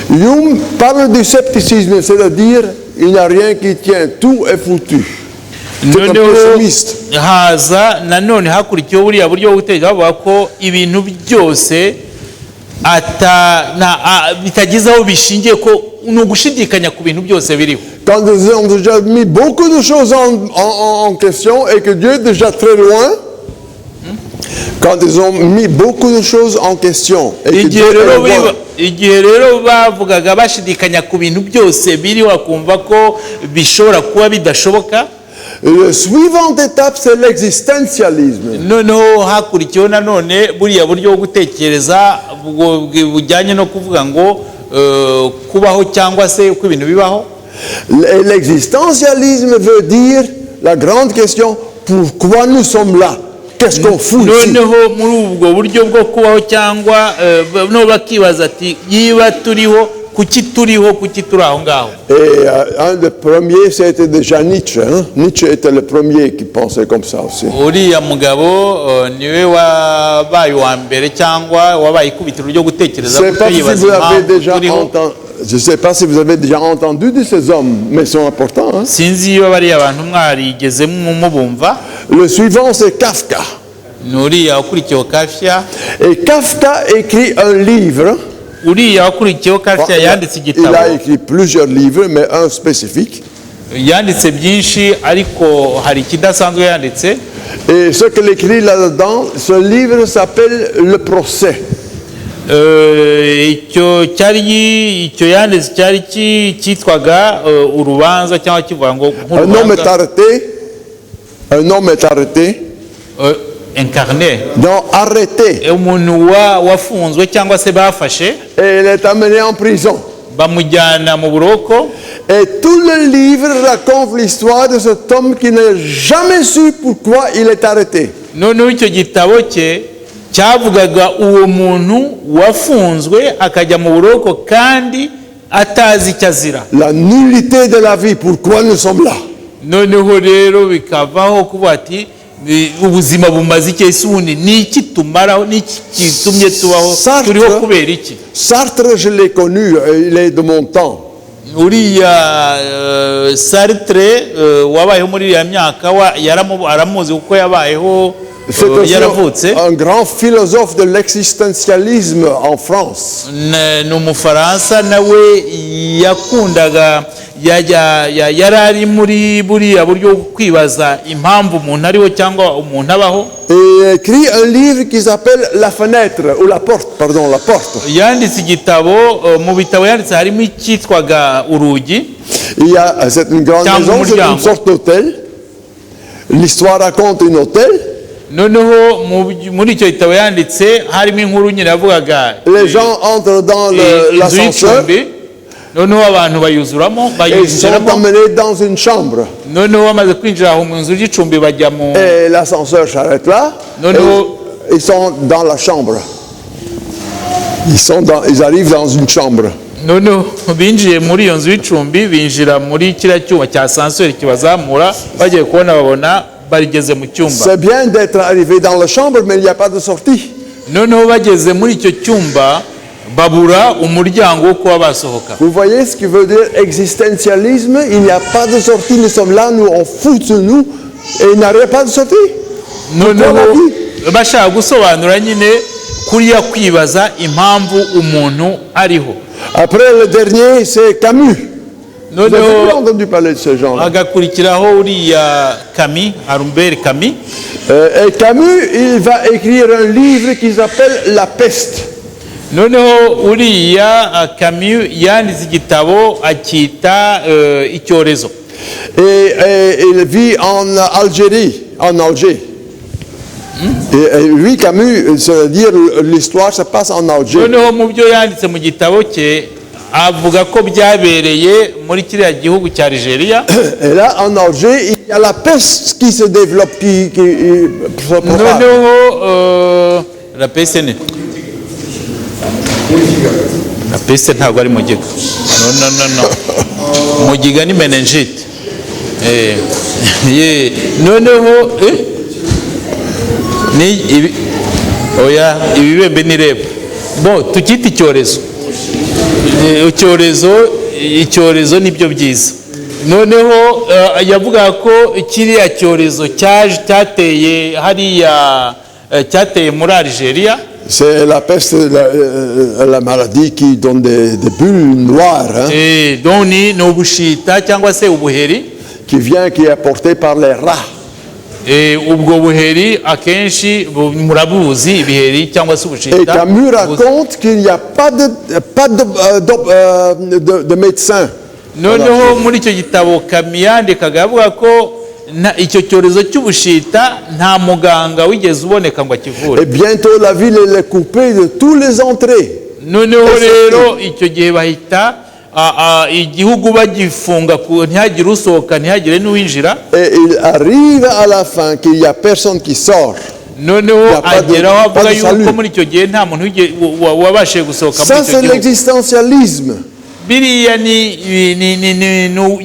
Hume parle du scepticisme, c'est-à-dire il n'y a rien qui tient, tout est foutu. C'est un pessimiste. haza nanone hakurikiyeho buriya buryo bwo gutekereza bavuga ko ibintu byose bitagize aho bishingiye, ko ni ugushidikanya ku bintu byose biriho. Quand ils ont déjà mis beaucoup de choses en question et que Dieu est déjà très loin, quand ils ont mis beaucoup de choses en question et que Dieu est loin, igihe rero bavugaga bashidikanya ku bintu byose biriho, bakumva ko bishobora kuba bidashoboka. La suivante étape, c'est l'existentialisme. noneho hakurikiyeho nanone buriya buryo bwo gutekereza bujyanye no kuvuga ngo kubaho cyangwa se uko ibintu bibaho. Et l'existentialisme veut dire la grande question, pourquoi nous sommes là? Qu'est-ce qu'on fout ici? noneho muri ubwo buryo bwo kubaho cyangwa no bakibaza ati yiba turiho kuki turiho kuki turi aho ngaho. Et un des premiers, c'était déjà Nietzsche. Hein? Nietzsche était le premier qui pensait comme ça aussi. uriya mugabo niwe wabaye uwa mbere cyangwa wabaye ikubitiro ryo gutekereza Je kuko ne sais pas si vous avez déjà entendu de ces hommes, mais ils sont importants. Hein? sinzi iyo bariya abantu mwarigeze mubumva. Le suivant, c'est Kafka. uriya wakurikiyeho Kafka. Et Kafka écrit un livre. uriya wakurikiyeho Kafka yanditse Il igitabo. a écrit plusieurs livres, mais un spécifique. yanditse byinshi ariko hari ikidasanzwe yanditse. Et ce qu'il écrit là-dedans, ce livre s'appelle Le procès. icyo yanditse cyari cyitwaga urubanza cyangwa kivuga ngo Un homme est arrêté. incarné. Non, arrêté. umuntu wafunzwe cyangwa se bafashe Et il est amené en prison. bamujyana mu buroko. Et tout le livre raconte l'histoire de cet homme qui n'a jamais su pourquoi il est arrêté. noneho icyo gitabo cye cyavugaga uwo muntu wafunzwe akajya mu buroko kandi atazi icyo azira. La nullité de la vie, pourquoi nous sommes là? noneho rero bikavaho kuvuga ati ubuzima bumaze iki ese ubundi ni iki tumaraho ni iki gitumye tubaho turiho kubera iki. Sartre, je l'ai connu, il est de mon temps. uriya Sartre wabayeho muri iriya myaka aramuzi kuko yabayeho C'est aussi yaravutse. un grand philosophe de l'existentialisme en France. ni umufaransa nawe yakundaga yari ari muri buriya buryo bwo kwibaza impamvu umuntu ariho cyangwa umuntu abaho. Et il écrit un livre qui s'appelle La fenêtre, ou la porte, pardon, la porte. yanditse igitabo mu bitabo yanditse harimo icyitwaga urugi. C'est une grande maison, c'est une sorte d'hôtel. L'histoire raconte un hôtel. noneho muri icyo gitabo yanditse harimo inkuru nyine yavugaga Les gens entrent dans inzu l'ascenseur y'icumbi. noneho abantu bayuzuramo et ils sont emmenés dans une chambre. noneho bamaze kwinjira aho mu nzu y'icumbi bajya mu Et l'ascenseur s'arrête là. Et ils sont dans la chambre. Ils arrivent dans une chambre. noneho binjiye muri iyo nzu y'icumbi binjira muri kiriya cyuma cya asanseri kibazamura bagiye kubona babona barigeze mu cyumba. C'est bien d'être arrivé dans la chambre, mais il n'y a pas de sortie. noneho bageze muri icyo cyumba babura umuryango wo kuba basohoka. Vous voyez ce qui veut dire existentialisme? Il n'y a pas de sortie, nous sommes là, nous on fout de nous et il n'y a pas de sortie. noneho bashaka gusobanura nyine kuriya kwibaza impamvu umuntu ariho. Après le dernier, c'est Camus. Vous avez noneho entendu parler de ce genre-là. hagakurikiraho uriya Albert Camus. Et Camus, il va écrire un livre qui s'appelle La peste. noneho uriya Camus yanditse igitabo acyita icyorezo. Et il vit en Algérie, en Alger. Et lui, Camus, c'est-à-dire l'histoire se passe en Alger. noneho mu byo yanditse mu gitabo cye avuga ko byabereye muri kiriya gihugu cya Algeria. Et là, en Alger, il y a la peste qui se développe, qui se propage. noneho la peste ni la peste ntabwo ari mugiga. no mugiga ni meningite. noneho ni oya ibibembe nireba bo tukita icyorezo. icyorezo nibyo byiza. noneho yavuga ko kiriya cyorezo cyateye hariya cyateye muri Algeria. C'est la peste, la maladie qui donne des bulles noires. Hein, donc ni ubushita cyangwa se ubuheri qui est porté par les rats. ubwo buheri akenshi murabuzi ibiheri cyangwa se ubushita. Et Camus raconte qu'il n'y a pas de médecin. noneho muri icyo gitabo Camus yandikaga avuga ko icyo cyorezo cy'ubushita nta muganga wigeze uboneka ngo akivure. Et bientôt la ville elle est coupée de tous les entrées. Noneho rero icyo gihe bahita igihugu bagifunga ntihagire usohoka ntihagire n'uwinjira. Et il arrive à la fin qu'il n'y a personne qui sort. noneho ageraho avuga yuko muri icyo gihe nta muntu wabashije gusohoka muri icyo gihugu. Ça c'est l'existentialisme. Biriya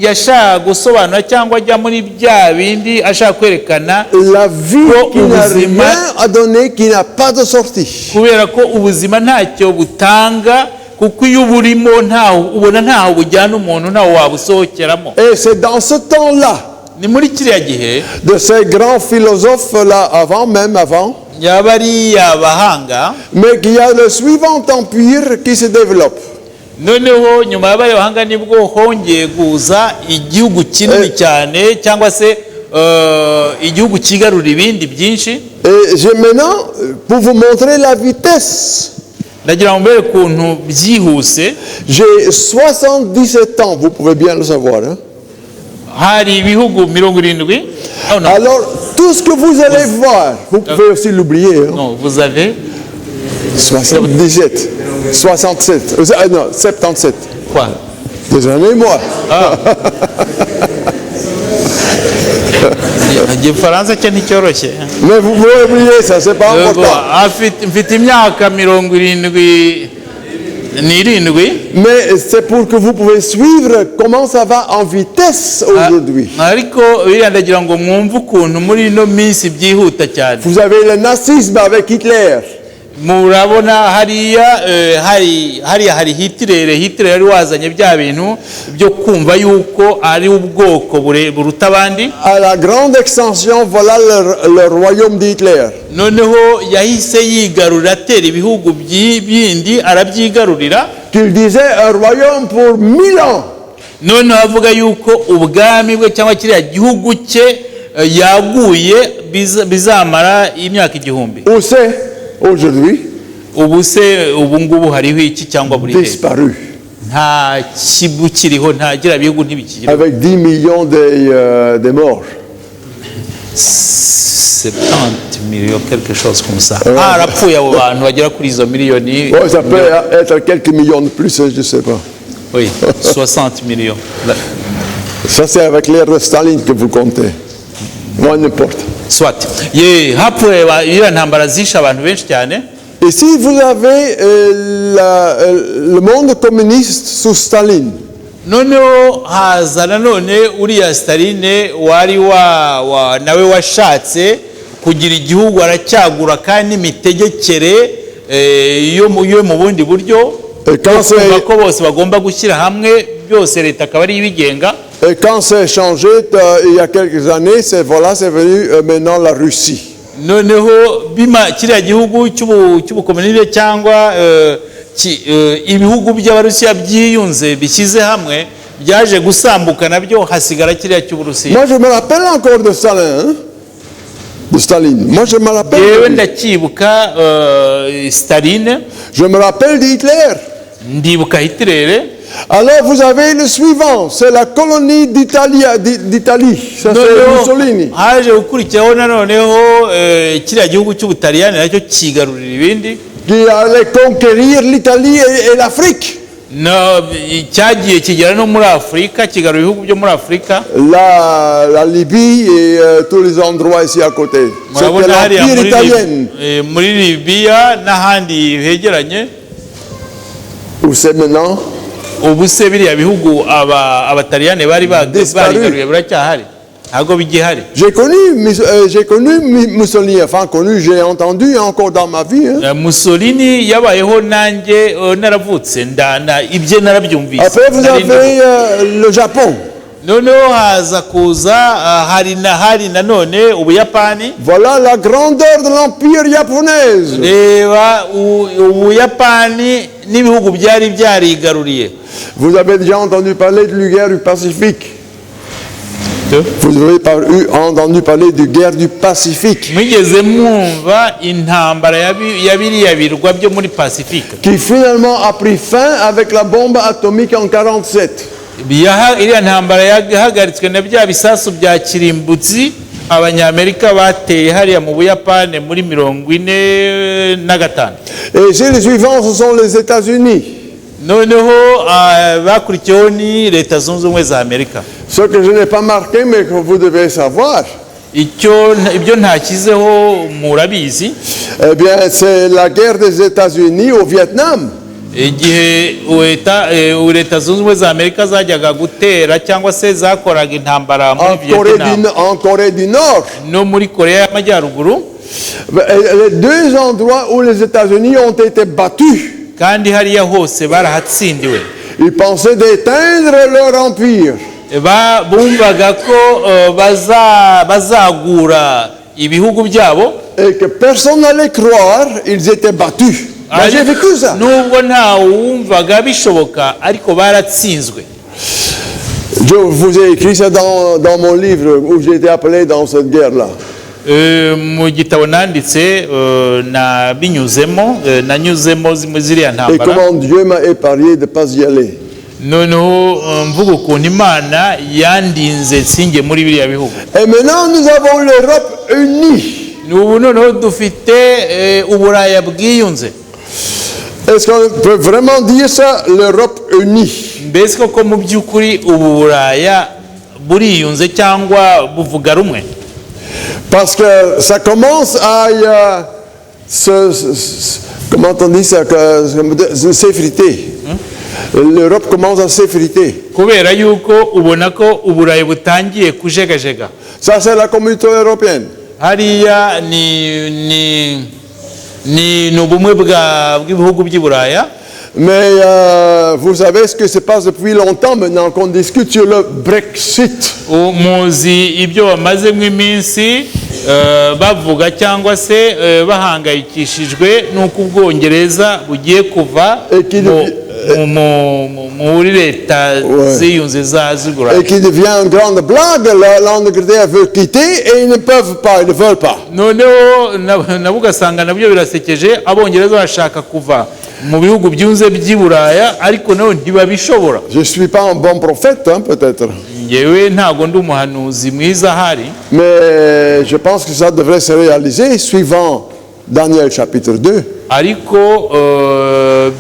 yashaka gusobanura cyangwa ajya muri bya bindi ashaka kwerekana la vie qui n'a rien à donner, qui n'a pas de sortie. Kubera ko ubuzima ntacyo butanga, kuko iyo burimo ubona ntaho bujyana umuntu, ntaho wabusohokeramo. Et c'est dans ce temps-là, ni muri kiriya gihe, de ces grands philosophes-là, avant, yabariya bahanga, mais qu'il y a le suivant empire qui se développe. noneho nyuma y'abaye bahanga nibwo hongeye kuza igihugu kinini cyane, cyangwa se igihugu kigarura ibindi byinshi. Et j'ai maintenant, pour vous montrer la vitesse, ndagira ngo mbere kuntu byihuse. J'ai 77 ans, vous pouvez bien le savoir. Hein? Hari ibihugu 70. Oh, non. Alors, tout ce que vous allez voir, vous pouvez aussi l'oublier. Hein? Non, vous avez 77, 67, non, 77. Quoi? Désolez-moi. Ah. Igifaransa cyo nticyoroshye. Mais vous pouvez oublier ça, c'est pas important. Mfite imyaka 77. Mais c'est pour que vous pouvez suivre comment ça va en vitesse aujourd'hui. Ariko ndagira ngo mwumve ukuntu muri ino minsi byihuta cyane. Vous avez le nazisme avec Hitler. Murabona hari Hitler yari wazanye bya bintu byo kumva yuko ari ubwoko buruta abandi. À la grande extension, voilà le royaume d'Hitler. Noneho yahise yigarurira atera ibihugu by'ibindi arabyigarurira. Qu'il disait un royaume pour 1000 ans. Noneho avuga yuko ubwami bwe cyangwa kiriya gihugu cye yaguye bizamara imyaka 1000. Où c'est aujourd'hui? Ubu ngubu hariho iki cyangwa buri disparu. Nta kibukiriho, nta gira bihugu ntibikiriho. Avec 10 millions de morts. 70 millions, quelque chose comme ça. Harapfuye abo bantu bagera kuri izo miliyoni. Ouais, ça peut être quelques millions de plus, je ne sais pas. Oui, 60 millions. Ça c'est avec l'ère de Staline que vous comptez. Moi, n'importe. Soit. Hapfuye iriya ntambara zishe abantu benshi cyane. Et si vous avez le monde communiste sous Staline, noneho haza nanone uriya Staline wari nawe washatse kugira igihugu aracyagura kandi imitegekere yo mu bundi buryo, ko bose bagomba gushyira hamwe byose leta akaba ari ibigenga. Et quand c'est changé il y a quelques années, c'est venu maintenant la Russie. Noneho kiriya gihugu cy'ubukomuniste cyangwa ibihugu by'Abarusiya byiyunze bishyize hamwe byaje gusambuka nabyo hasigara kiriya cy'Uburusiya. Moi je me rappelle encore de Staline, hein? De Staline. Moi je me rappelle. Yewe ndacyibuka Staline. Je me rappelle d'Hitler. Ndibuka Hitler. Alors vous avez le suivant, c'est la colonie d'Italie, ça c'est Mussolini. Haje ukurikiraho nanoneho kiriya gihugu cy'Ubutaliyani nacyo kigarurira ibindi. Qui allait conquérir l'Italie et l'Afrique. No, cyagiye kigera no muri Afrika, kigarura ibihugu byo muri Afrika. La Libye et tous les endroits ici à côté. C'était l'empire italien. Muri Libya n'ahandi hegeranye. Où c'est maintenant? Ubu se biriya bihugu abataliyani bari barigaruye biracyahari, ntabwo bigihari. J'ai connu Mussolini, enfin connu, j'ai entendu encore dans ma vie. Hein. Mussolini yabayeho nanjye naravutse ibye narabyumvise. Après vous avez le Japon. Noneho haza kuza hari nanone Ubuyapani. Voilà la grandeur de l'empire japonaise. Reba Ubuyapani n'ibihugu byari byarigaruriye. Vous avez déjà entendu parler de la guerre du Pacifique? Vous avez entendu parler de la guerre du Pacifique? Mwigeze mwumva intambara ya biriya birwa byo muri Pacifique? Qui finalement a pris fin avec la bombe atomique en 47. iriya ntambara yahagaritswe na bya bisasu bya kirimbuzi abanyamerika bateye hariya mu Buyapani muri 1945. Et chez les suivants, ce sont les États-Unis. noneho bakurikiyeho ni Leta Zunze Ubumwe za Amerika. Ce que je n'ai pas marqué, mais que vous devez savoir, ibyo ntakizeho murabizi, eh bien, c'est la guerre des États-Unis au Vietnam. igihe Leta Zunze Ubumwe za Amerika zajyaga gutera cyangwa se zakoraga intambara muri Vietnam En Corée du Nord. no muri Korea y'Amajyaruguru, Les deux endroits où les États-Unis ont été battus, kandi hariya hose barahatsindiwe. ils pensaient d'éteindre leur empire. Bumvaga ko bazagura ibihugu byabo, Et que personne n'allait croire, ils étaient battus. Moi, j'ai vécu ça. nubwo nta wumvaga bishoboka, ariko baratsinzwe. Je vous ai écrit ça dans mon livre où j'ai été appelé dans cette guerre-là. Mu gitabo nanditse nanyuzemo ziriya Et ntambara, comment Dieu m'a épargné de ne pas y aller. noneho mvuga ukuntu Imana yandinze singe muri biriya bihugu. Et maintenant, nous avons l'Europe unie. N'ubu noneho dufite Uburaya bwiyunze. Est-ce qu'on peut vraiment dire ça, l'Europe unie? Mbese koko mu by'ukuri ubu Buraya buriyunze cyangwa buvuga rumwe? Parce que ça commence à comment on dit ça, s'effriter. L'Europe commence à s'effriter. Kubera yuko ubona ko Uburayi butangiye kujegajega. Ça, c'est la communauté européenne. Hariya ni ubumwe bw'ibihugu by'i Buraya. Mais vous savez ce que se passe depuis longtemps maintenant qu'on discute sur le Brexit. Muzi ibyo bamazemo iminsi bavuga cyangwa se bahangayikishijwe n'uko Ubwongereza bugiye kuva muri Leta ziyunze z'i Buraya. Et qui devient une grande blague. L'Angleterre veut quitter et ils ne peuvent pas, ils ne veulent pas. Noneho nabo ugasanga nabyo birasekeje, Abongereza bashaka kuva mu bihugu byunze by'i Buraya ariko nabo ntibabishobora. Je ne suis pas un bon prophète, hein, peut-être. Ngewe ntago ndi umuhanuzi mwiza ahari, Mais je pense que ça devrait se réaliser suivant Daniel chapitre 2. ariko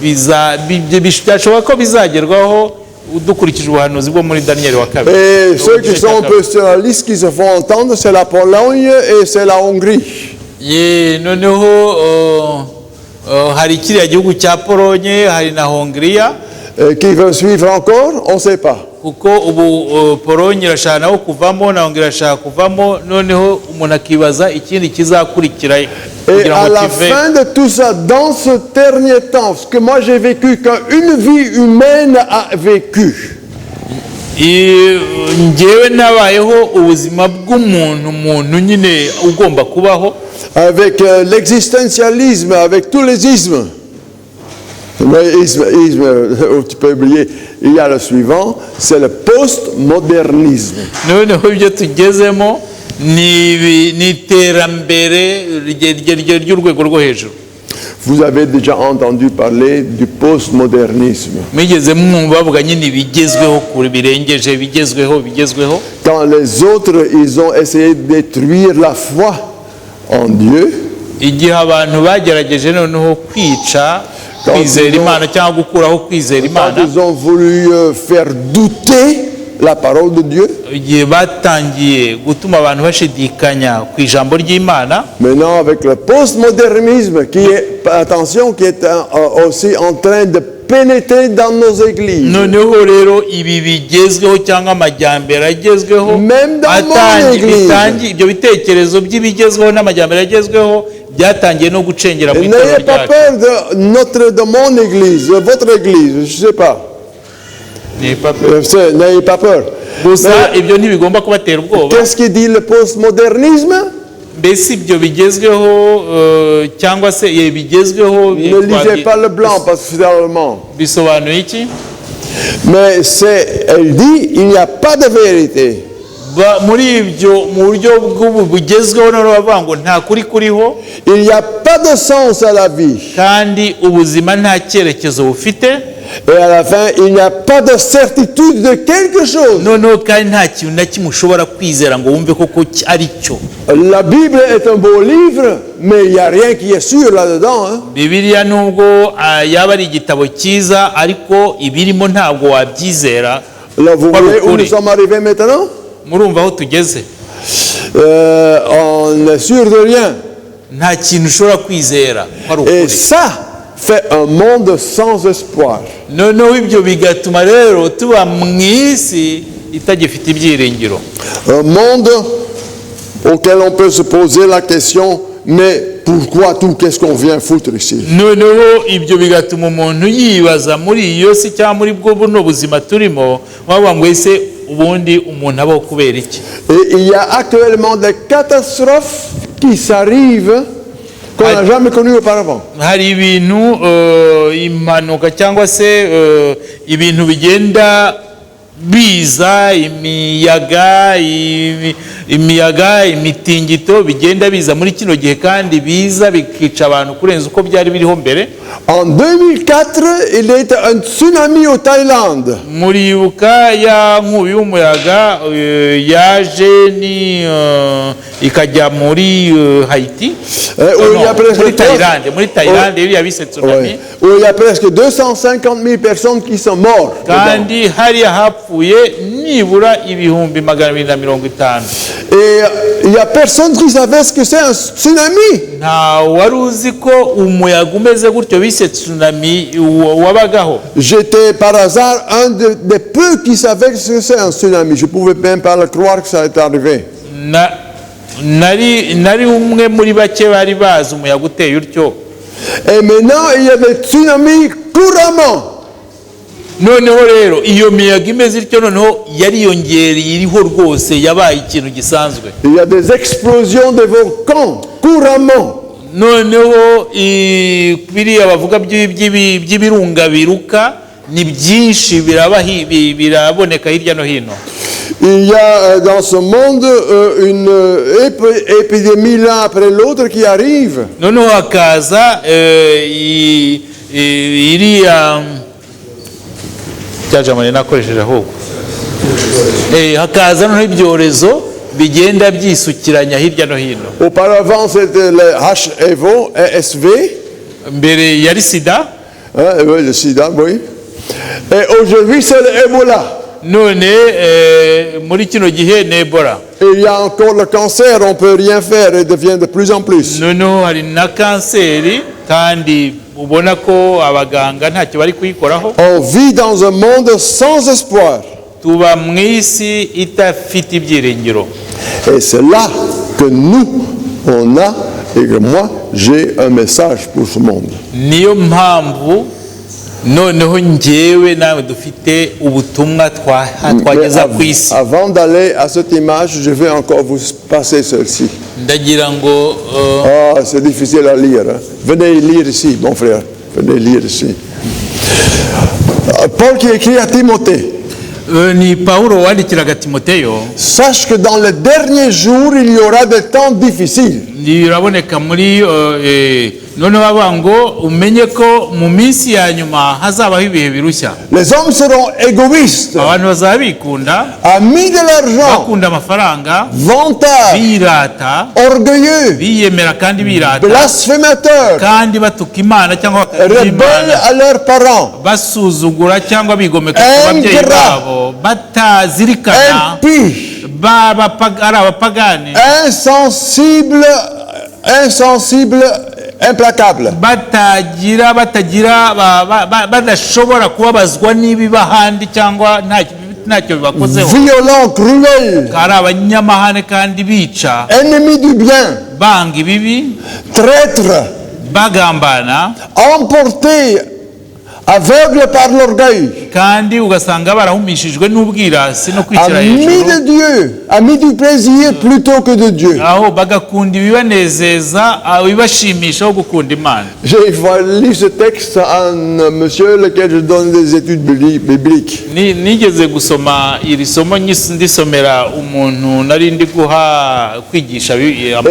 byashoboka ko bizagerwaho dukurikije ubuhanuzi bwo muri Daniel wa kabiri. Et ceux qui sont un peu sur la liste qui se font entendre, c'est la Pologne et c'est la Hongrie. Noneho hari kiriya gihugu cya Polonye, hari na Hongria. Qui veut suivre encore, on ne sait pas. Kuko ubu Polonye irashaka naho kuvamo na Hongria irashaka kuvamo, noneho umuntu akibaza ikindi kizakurikira. Et à la fin de tout ça, dans ce dernier temps, ce que moi j'ai vécu, qu'une vie humaine a vécu. Njyewe nabayeho ubuzima bw'umuntu nyine ugomba kubaho. Avec l'existentialisme, avec tous les ismes. Mais isme, tu peux oublier, il y a le suivant, c'est le postmodernisme. Noneho ibyo tugezemo ni iterambere ry'urwego rwo hejuru. Vous avez déjà entendu parler du postmodernisme. Mwigeze mwumva bavuga nyine ibigezweho kuri birengeje bigezweho. Quand les autres, ils ont essayé de détruire la foi en Dieu. Igihe abantu bagerageje noneho kwica kwizera Imana cyangwa gukuraho kwizera Imana. Ils ont voulu faire douter la parole de Dieu. Igihe batangiye gutuma abantu bashidikanya ku ijambo ry'Imana. Maintenant avec le postmodernisme qui est, attention, qui est aussi en train de pénétrer dans nos églises. Noneho rero ibi bigezweho cyangwa amajyambere agezweho, même dans mon église, ibyo bitekerezo by'ibigezweho n'amajyambere agezweho byatangiye no gucengera mu itorero ryacu. N'ayez pas peur de mon église, de votre église, je sais pas. N'ayez pas peur. Gusa ibyo ntibigomba kubatera ubwoba. Qu'est-ce qui dit le postmodernisme? Mbese ibyo bigezweho cyangwa se bigezweho. Ne lisez pas le blanc parce que c'est allemand. Bisobanuye iki? Mais elle dit il n'y a pas de vérité. Muri ibyo mu buryo bugezweho no bavuga ngo nta kuri kuriho. Il n'y a pas de sens à la vie. Kandi ubuzima nta cyerekezo bufite. Et à la fin, il n'y a pas de certitude de quelque chose. noneho kandi nta kintu na kimwe ushobora kwizera ngo wumve koko ari cyo. La Bible est un beau livre, mais il n'y a rien qui est sûr là-dedans. Hein. Bibiliya nubwo yaba ari igitabo cyiza ariko ibirimo ntabwo wabyizera. Là, vous voyez où nous sommes arrivés maintenant? Murumva aho tugeze? On n'est sûr de rien. Nta kintu ushobora kwizera. Et ça fait un monde sans espoir. Noneho ibyo bigatuma rero tuba mu isi itagifite ibyiringiro. Un monde auquel on peut se poser la question, mais pourquoi tout? Qu'est-ce qu'on vient foutre ici? Noneho ibyo bigatuma umuntu yibaza muri iyo si cyangwa muri bwo buno buzima turimo, wavuga ngo ese ubundi umuntu abaho kubera iki? Et il y a actuellement des catastrophes qui s'arrivent qu'on n'a jamais connues auparavant. Hari ibintu impanuka cyangwa se ibintu bigenda biza, imiyaga, imitingito bigenda biza muri kino gihe kandi biza bikica abantu kurenza uko byari biriho mbere. En 2004, il y a été un tsunami au Thaïlande. Muribuka ya nkubi y'umuyaga yaje ni ikajya muri Haiti, muri Thaïlande iriya bise tsunami, où il y a presque 250 000 personnes qui sont mortes. kandi hariya hapfuye nibura ibihumbi 250. Et il n'y a personne qui savait ce que c'est un tsunami. Nta wari uzi ko umuyaga umeze gutyo bise tsunami wabagaho. J'étais par hasard un des peu qui savait ce que c'est un tsunami. Je ne pouvais même pas le croire que ça est arrivé. Nari umwe muri bake bari bazi umuyaga uteye utyo. Et maintenant, il y a des tsunamis couramment. Noneho rero iyo miyaga imeze ityo noneho yariyongereye iriho rwose yabaye ikintu gisanzwe. Il y a des explosions de volcans couramment. Noneho biriya bavuga by'ibirunga biruka ni byinshi biraboneka hirya no hino. Il y a dans ce monde une épidémie l'un après l'autre qui arrive. Noneho hakaza iriya cyajamane nakoresheje ahubwo hakaza noneho ibyorezo bigenda byisukiranya hirya no hino. Auparavant c'était le HIV, mbere yari sida, oui, le sida, oui. Et aujourd'hui c'est le Ebola. None muri kino gihe ne Ebola. Et il y a encore le cancer, on peut rien faire, il devient de plus en plus. Noneho hari na kanseri kandi ubona ko abaganga ntacyo bari kuyikoraho. On vit dans un monde sans espoir. Tuba mu isi itafite ibyiringiro. Et c'est là que nous, on a, et que moi, j'ai un message pour ce monde. Niyo mpamvu noneho njyewe nawe dufite ubutumwa twageza ku isi. Avant d'aller à cette image, je vais encore vous passer celle-ci. Ndagira ngo c'est difficile à lire. Hein? Venez lire ici, mon frère. Venez lire ici. Paul qui écrit à Timothée. Ni Paulo wandikiraga Timoteyo. Sache que dans les derniers jours, il y aura des temps difficiles. Biraboneka muri noneho bavuga ngo umenye ko mu minsi ya nyuma hazabaho ibihe birushya. Les hommes seront égoïstes, abantu bazaba bikunda, amis de l'argent, bakunda amafaranga, vantards, birata, orgueilleux, biyemera kandi birata, blasphémateurs, kandi batuka Imana cyangwa rebelles à leurs parents, basuzugura cyangwa bigomeka ku babyeyi babo, batazirikana, impies, ari abapagani, insensibles, implacables, badashobora kubabazwa n'ibiba handi cyangwa ntacyo bibakozeho, violents, cruels, ari abanyamahane kandi bica, ennemis du bien, banga ibibi, traîtres, bagambana, emportés, aveugles par l'orgueil, kandi ugasanga barahumishijwe n'ubwirasi no kwikira hejuru, amis de Dieu, amis du plaisir plutôt que de Dieu. Aho bagakunda ibibanezeza, ibashimisha aho gukunda Imana. J'ai lu ce texte à un monsieur lequel je donne des études bibliques. Nigeze gusoma iri somo ndisomera umuntu nari ndi guha kwigisha Bibiliya.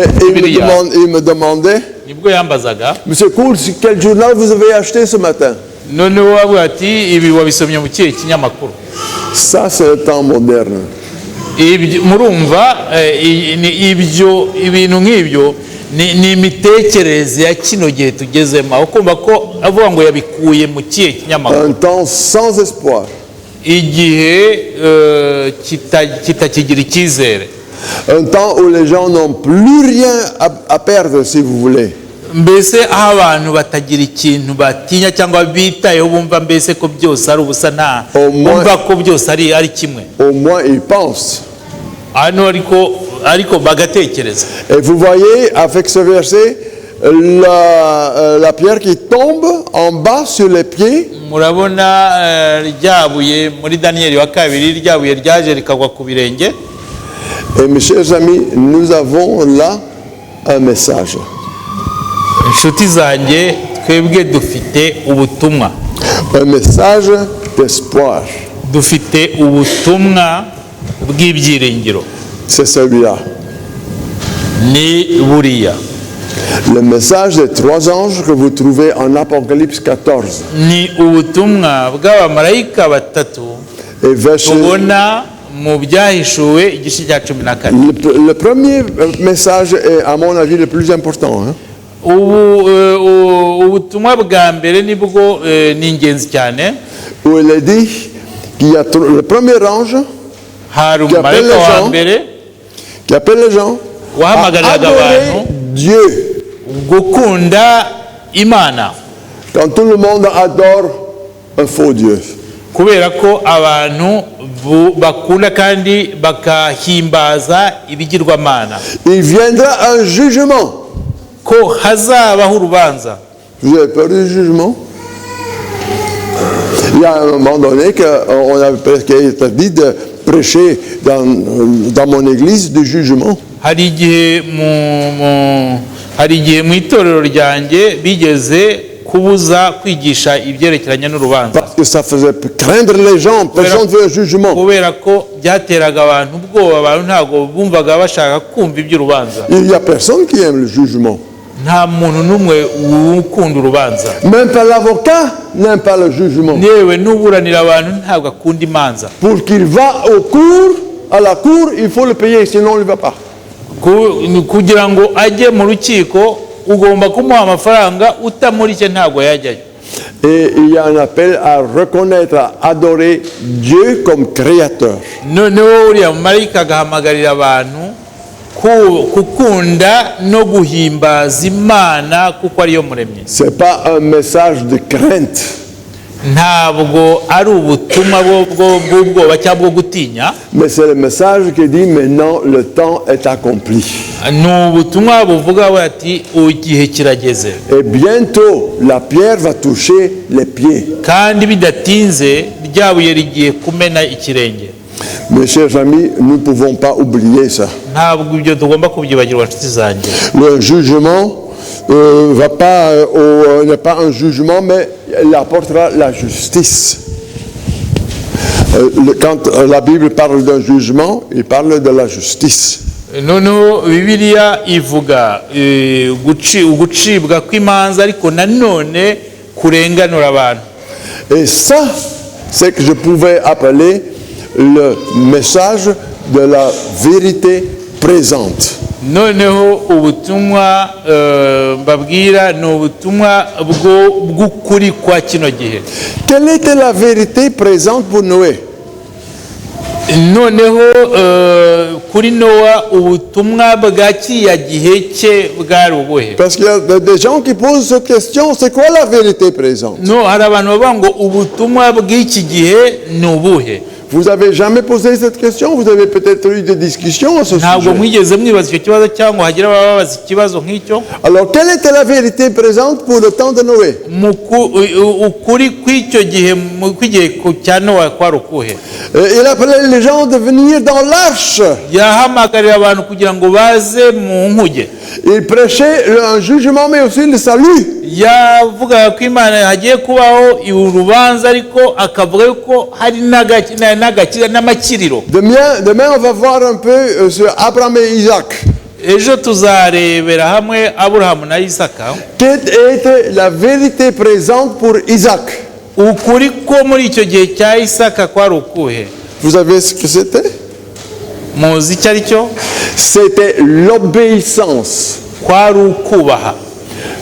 Il me demandait, nibwo yambazaga, Monsieur Cool, quel journal vous avez acheté ce matin? noneho wavuga ati ibi wabisomye mu kihe kinyamakuru? Ça, c'est le temps moderne. Murumva ibyo ibintu nk'ibyo ni imitekerereze ya kino gihe tugezemo, aho kumva ko avuga ngo yabikuye mu kihe kinyamakuru. Un temps sans espoir. Igihe kitakigira icyizere. Un temps où les gens n'ont plus rien à perdre, si vous voulez. Mbese aho abantu batagira ikintu batinya cyangwa bitayeho, bumva mbese ko byose ari ubusa, nta bumva ko byose ari kimwe. Au moins ils pensent. Hano ariko bagatekereza. Et vous voyez avec ce verset la pierre qui tombe en bas sur les pieds. Murabona ryabuye muri Daniel wa kabiri, ryabuye ryaje rikagwa ku birenge. Et mes chers amis, nous avons là un message. Inshuti zanjye, twebwe dufite ubutumwa. Un message d'espoir. Dufite ubutumwa bw'ibyiringiro. C'est celui-là. Ni buriya. Le message des 3 anges que vous trouvez en Apocalypse 14. Ni ubutumwa bw'abamarayika batatu tubona mu byahishuwe igice cya 14. Le premier message est à mon avis le plus important. Ubutumwa bwa mbere nibwo ni ingenzi cyane. Où il est dit qu'il y a le premier ange qui appelle les gens à adorer Dieu. Gukunda Imana. Quand tout le monde adore un faux Dieu. Kubera ko abantu bakunda kandi bakahimbaza ibigirwamana. Il viendra un jugement. Ko hazabaho urubanza. Vous avez peur du jugement? Il y a un moment donné qu'on avait presque dit de prêcher dans mon église du jugement. Hari igihe mu itorero ryanjye bigeze kubuza kwigisha ibyerekeranye n'urubanza. Parce que ça faisait craindre les gens, personne ne veut un jugement. Kubera ko byateraga abantu ubwoba, abantu ntabwo bumvaga bashaka kumva iby'urubanza. Il n'y a personne qui aime le jugement. Nta muntu n'umwe ukunda urubanza. Même pas l'avocat n'aime pas le jugement. Yewe n'uburanira abantu ntabwo akunda imanza. Pour qu'il va à la cour, il faut le payer, sinon il ne va pas. Kugira ngo ajye mu rukiko ugomba kumuha amafaranga, utamurike ntabwo yajyayo. Et il y a un appel à reconnaître, à adorer Dieu comme créateur. Noneho uriya marayika agahamagarira abantu kukunda no guhimbaza Imana kuko ariyo muremyi. C'est pas un message de crainte. Ntabwo ari ubutumwa bw'ubwoba cyangwa bwo gutinya. Mais c'est le message qui dit maintenant le temps est accompli. Ni ubutumwa buvuga ati igihe kirageze. Et bientôt la pierre va toucher les pieds. Kandi bidatinze ryabuye rigiye kumena ikirenge. Mes chers amis, nous ne pouvons pas oublier ça. Ntabwo ibyo tugomba kubyibagirwa nshuti zanjye. Le jugement n'est pas un jugement, mais il apportera la justice. Quand la Bible parle d'un jugement, il parle de la justice. Noneho Bibiliya ivuga gucibwa kw'imanza ariko nanone kurenganura abantu. Et ça, c'est que je pouvais appeler le message de la vérité présente. Noneho ubutumwa mbabwira ni ubutumwa bw'ukuri kwa kino gihe. Quelle était la vérité présente pour Noé? Noneho kuri Nowa ubutumwa bwa kiriya gihe cye bwari ubuhe? Parce qu'il y a des gens qui posent cette question, c'est quoi la vérité présente? No, hari abantu bavuga ngo ubutumwa bw'iki gihe ni ubuhe? Vous n'avez jamais posé cette question? Vous avez peut-être eu des discussions à ce sujet. Alors, quelle était la vérité présente pour le temps de Noé? Il appelait les gens de venir dans l'arche. Il prêchait un jugement, mais aussi le salut. Demain, on va voir un peu sur Abraham et Isaac. Quelle était la vérité présente pour Isaac? ukuri ko muri icyo gihe cya Isaka kwari ukuhe? Vous savez ce que c'était? Muzi icyo ari cyo? C'était l'obéissance. Kwari ukubaha,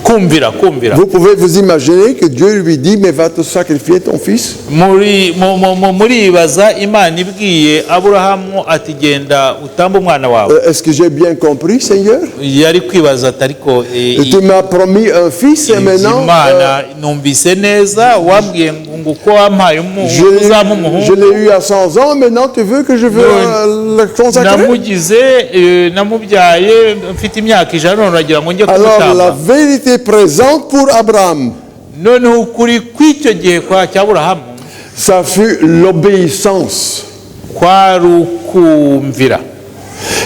kumvira. Vous pouvez vous imaginer que Dieu lui dit, mais va te sacrifier ton fils? Muribaza Imana ibwiye Aburahamu ati genda utamba umwana wawe. Est-ce que j'ai bien compris, Seigneur? Yari kwibaza atariko Tu m'as promis un fils et maintenant Imana numvise neza wabwiye ngo uko wampaye uzampa umuhungu. je l'ai eu à 100 ans, maintenant tu veux que je veux le consacrer? Namubyaye mfite imyaka 100 none uragira ngo njye Alors la kumutamba. vérité présente pour Abraham, None ukuri kw'icyo gihe kwa cy'Aburahamu ça fut l'obéissance. kwari ukumvira.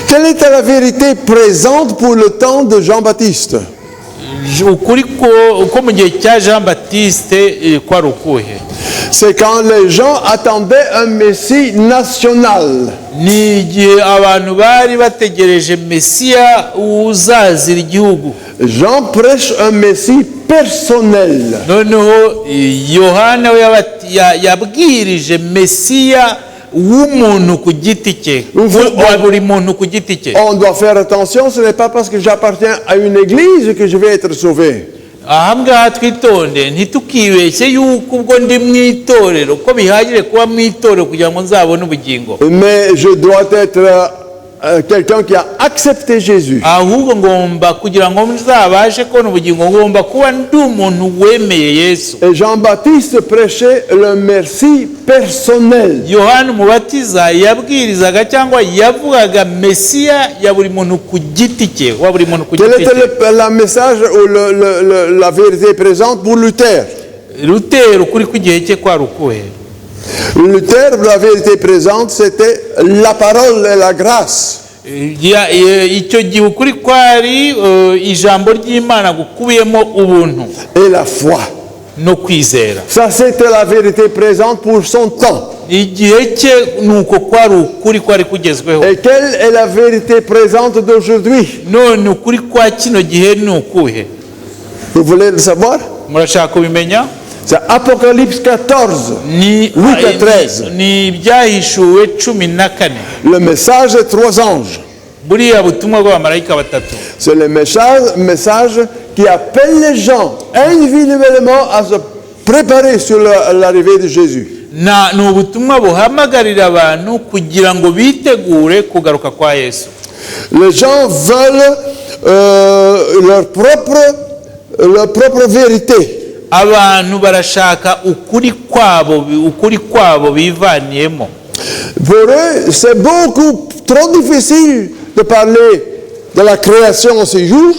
Quelle était la vérité présente pour le temps de Jean-Baptiste? Ukuri ko mu gihe cya Jean Baptiste kwari ukuhe? C'est quand les gens attendaient un Messie national. Ni igihe abantu bari bategereje Mesiya uzazira igihugu. Jean prêche un Messie personnel. Noneho Yohana we yabwirije Mesiya w'umuntu ku giti cye, wa buri muntu ku giti cye. On doit faire attention, ce n'est pas parce que j'appartiens à une église que je vais être sauvé. Ahangaha twitonde ntitukibeshye yuko ubwo ndi mu itorero ko bihagire kuba mu itorero kugira ngo nzabone ubugingo. Mais je dois être quelqu'un qui a accepté Jésus. Ahubwo ngomba kugira ngo nzabashe kubona ubugingo ngomba kuba ndi umuntu wemeye Yesu. Et Jean-Baptiste prêchait le merci personnel. Yohana Umubatiza yabwirizaga cyangwa yavugaga Mesiya ya buri muntu ku giti cye, wa buri muntu ku Quel giti était cye. le message ou la vérité présente pour Luther? Luther ukuri kw'igihe cye kwari ukuhe? Luther, la vérité présente, c'était la parole et la grâce. Icyo gihe ukuri kwari ijambo ry'Imana gukubiyemo ubuntu Et la foi. no kwizera. Ça, c'était la vérité présente pour son temps. Igihe cye nuko kwari ukuri kwari kugezweho. Et quelle est la vérité présente d'aujourd'hui? None ukuri kwa kino gihe ni ukuhe? Vous voulez le savoir? Murashaka kubimenya? C'est Apocalypse 14, Ni 8 à 13. ni ibyahishuwe 14. Le message des 3 anges. Buriya butumwa bw'abamarayika batatu. C'est le message qui appelle les gens individuellement à se préparer sur l'arrivée de Jésus. Ni ubutumwa buhamagarira abantu kugira ngo bitegure kugaruka kwa Yesu. Les gens veulent leur propre vérité. Abantu barashaka ukuri kwabo bivaniyemo. Pour eux, c'est beaucoup trop difficile de parler de la création en ces jours.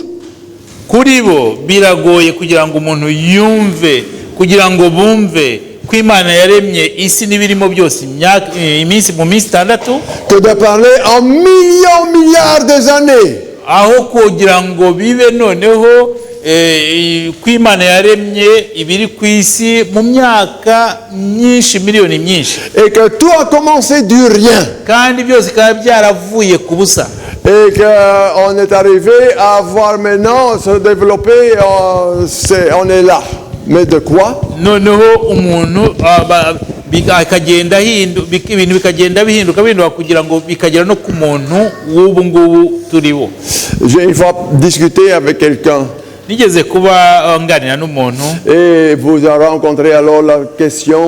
Kuri bo biragoye kugira ngo umuntu yumve, kugira ngo bumve ko Imana yaremye isi n'ibirimo byose mu minsi 6 que de parler en milliards d'années. Aho kugira ngo bibe noneho ko Imana yaremye ibiri ku isi mu myaka myinshi, miliyoni myinshi. Et que tout a commencé du rien. Kandi byose bikaba byaravuye ku busa. Et qu'on est arrivé à voir maintenant se développer, on est là. Mais de quoi? Noneho umuntu akagenda ibintu bikagenda bihinduka kugira ngo bikagera no ku muntu w'ubu ngubu turibo. J'ai une fois discuté avec quelqu'un. Nigeze kuba nganira n'umuntu. Et vous avez rencontré alors la question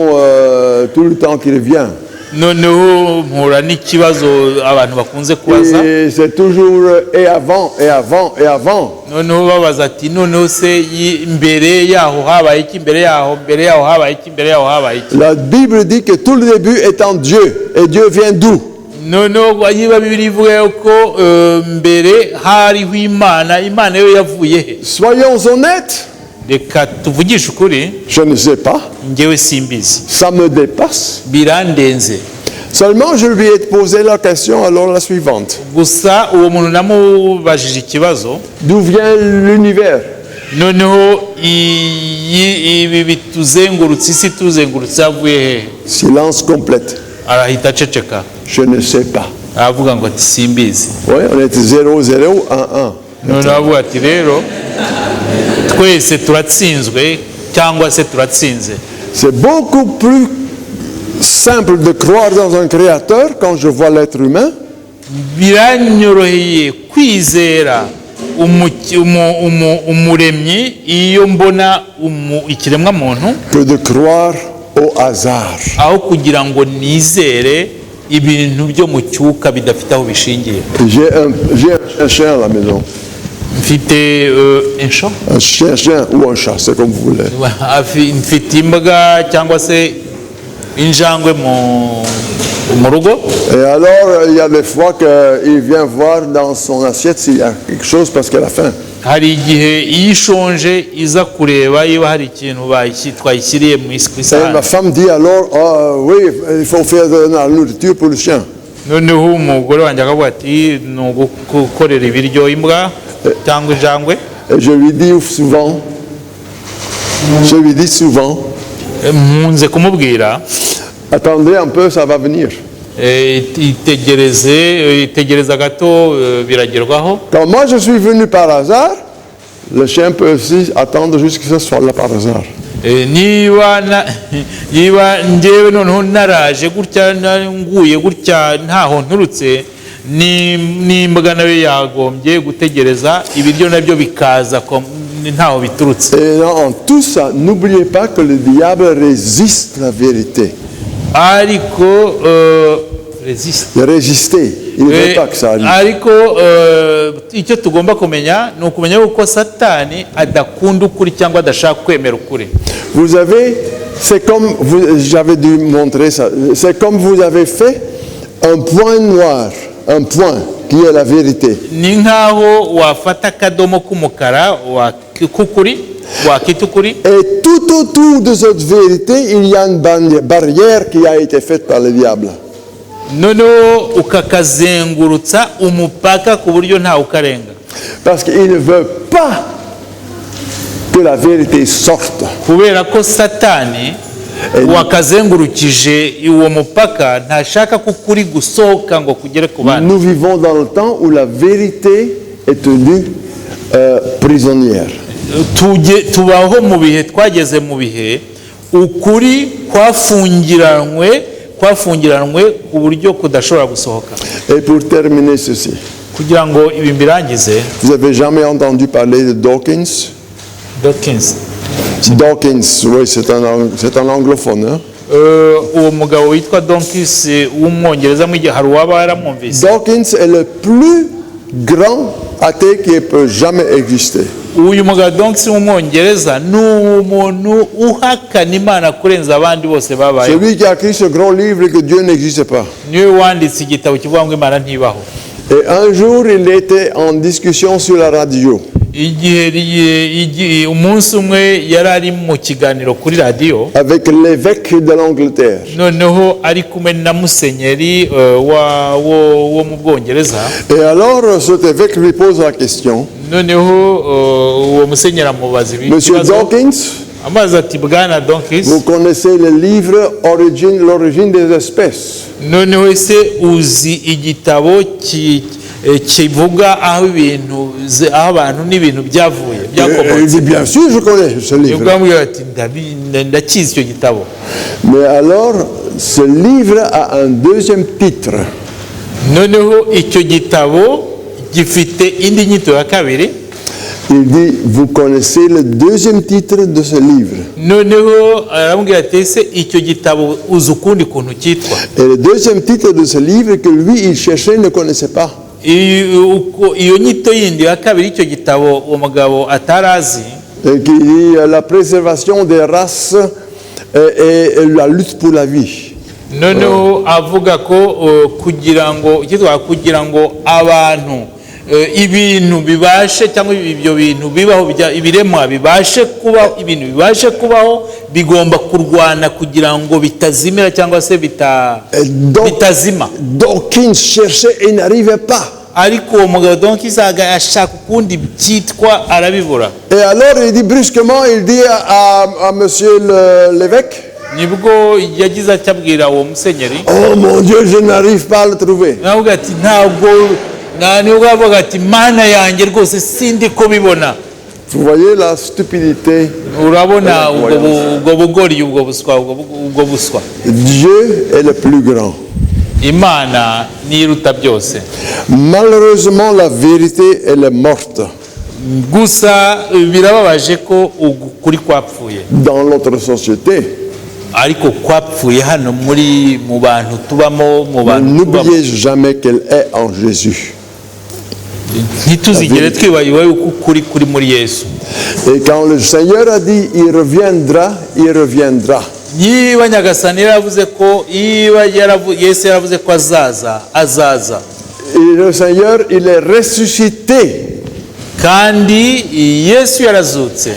tout le temps qui revient. Noneho mpura n'ikibazo abantu bakunze kubaza. Et c'est toujours et avant. Noneho babaza ati noneho se imbere yaho habaye iki, imbere yaho habaye iki. La Bible dit que tout le début est en Dieu. Et Dieu vient d'où? Noneho yiba Bibiliya ivuga ko mbere hariho Imana yo yavuye he? Soyons honnêtes. Reka tuvugishe ukuri. Je ne sais pas. Njyewe simbizi. Ça me dépasse. Birandenze. Seulement, je lui ai posé la question alors la suivante. Gusa uwo muntu namubajije ikibazo. D'où vient l'univers? Noneho ibi bituzengurutse isi tuzengurutse avuye he? Silence complète. Arahita aceceka. Je ne sais pas. Aravuga ngo ati simbizi. Oui, on est 0, 0, 1, 1. Noneho avuga ati rero twese turatsinzwe cyangwa se turatsinze. C'est beaucoup plus simple de croire dans un créateur quand je vois l'être humain biranyoroheye kwizera umuremyi iyo mbona ikiremwa muntu que de croire au hasard. aho kugira ngo nizere ibintu byo mu cyuka bidafite aho bishingiye. J'ai un chien à la maison. Mfite Un chien ou un chat, c'est comme vous voulez. mfite imbwa cyangwa se injangwe mu rugo. Et alors, il y a des fois qu'il vient voir dans son assiette s'il y a quelque chose parce qu'elle a faim. hari igihe iyo ishonje iza kureba iyo hari ikintu twayishyiriye mu Et isahani. ma femme dit alors, ah, oui, il faut faire de la nourriture pour le chien. noneho umugore wanjye akavuga ati ni ugukorera ibiryo imbwa cyangwa injangwe. Et je lui dis souvent, mpunze kumubwira attendez un peu, ça va venir. itegereza gato biragerwaho. Quand moi je suis venu par hasard, le chien peut aussi attendre jusqu'à ce que ce soit là par hasard. niba njyewe noneho naraje gutya nguye gutya ntaho nturutse n'imbwa nayo yagombye gutegereza ibiryo nabyo bikaza ntaho biturutse. Et dans tout ça, n'oubliez pas que le diable résiste la vérité. ariko Résister, il ne veut pas que ça arrive. ariko icyo tugomba kumenya ni ukumenya yuko satani adakunda ukuri cyangwa adashaka kwemera ukuri. Vous avez, c'est comme, j'avais dû montrer ça, c'est comme vous avez fait un point noir, un point qui est la vérité. ni nkaho wafata akadomo k'umukara k'ukuri wakita ukuri. Et tout autour de cette vérité, il y a une barrière qui a été faite par le diable. noneho ukakazengurutsa umupaka ku buryo ntawe ukarenga. Parce qu'il ne veut pas que la vérité sorte. kubera ko satani wakazengurukije uwo mupaka ntashaka ko ukuri gusohoka ngo kugere ku bandi. Nous vivons dans le temps où la vérité est tenue prisonnière. tubaho mu bihe twageze mu bihe ukuri kwafungiranwe ku buryo kudashobora gusohoka. Et pour terminer ceci, kugira ngo ibi mbirangize, vous avez jamais entendu parler de Dawkins? Dawkins, oui, c'est un anglophone. Hein? uwo mugabo witwa Dawkins w'umwongereza mu gihe hari uwaba yaramwumvise. Dawkins est le plus grand athée qui peut jamais exister. uyu mugabo Dawkins w'umwongereza ni umuntu uhakana Imana kurenza abandi bose babaye. Celui qui a écrit ce grand livre que Dieu n'existe pas. niwe wanditse igitabo kivuga ngo Imana ntibaho. Et un jour, il était en discussion sur la radio. umunsi umwe yari ari mu kiganiro kuri radiyo avec l'évêque de l'Angleterre. noneho ari kumwe na musenyeri wo mu Bwongereza. Et alors cet évêque lui pose la question. noneho uwo musenyeri amubaza Monsieur Dawkins, amaze ati bwana Dawkins, vous connaissez le livre L'origine des espèces? noneho ese uzi igitabo kivuga aho abantu n'ibintu byavuye byakomotse? Il dit bien sûr je connais ce livre. ndakizi icyo gitabo. Mais alors ce livre a un deuxième titre. noneho icyo gitabo gifite indi nyito ya kabiri. Il dit vous connaissez le deuxième titre de ce livre? noneho aramubwira ati ese icyo gitabo uzi ukundi kuntu cyitwa? Et le deuxième titre de ce livre que lui il cherchait ne connaissait pas. iyo nyito yindi ya kabiri icyo gitabo uwo mugabo atarazi, qui dit la préservation des races et la lutte pour la vie. noneho avuga ko kugira ngo abantu ibintu bibashe cyangwa ibyo bintu bibaho ibiremwa bibashe kubaho bigomba kurwana kugira ngo bitazimira cyangwa se bitazima. Dawkins cherchait et n'arrivait pas. ariko uwo mugabo Dawkins ashaka ukundi byitwa arabibura. Et alors il dit brusquement, il dit à monsieur l'évêque, nibwo yagize acyabwira uwo musenyeri, oh mon Dieu, je n'arrive pas à le trouver. navuga ati ntabwo nibwo avuga ati mana yanjye rwose sindi kubibona. Vous voyez la stupidité. urabona ubwo bugori ubwo buswa. Dieu est le plus grand. Imana niruta byose. Malheureusement, la vérité, elle est morte Gusa birababaje ko ukuri kwapfuye. dans notre société. Ariko kwapfuye hano mu bantu tubamo mu bantu. N'oubliez jamais qu'elle est en Jésus. Ntituzigere twibagiwe yuko ukuri kuri muri Yesu. Et quand le Seigneur a dit, il reviendra, il reviendra. Niba Nyagasani yaravuze ko Yesu yaravuze ko azaza. Et le Seigneur, il est ressuscité. Kandi Yesu yarazutse.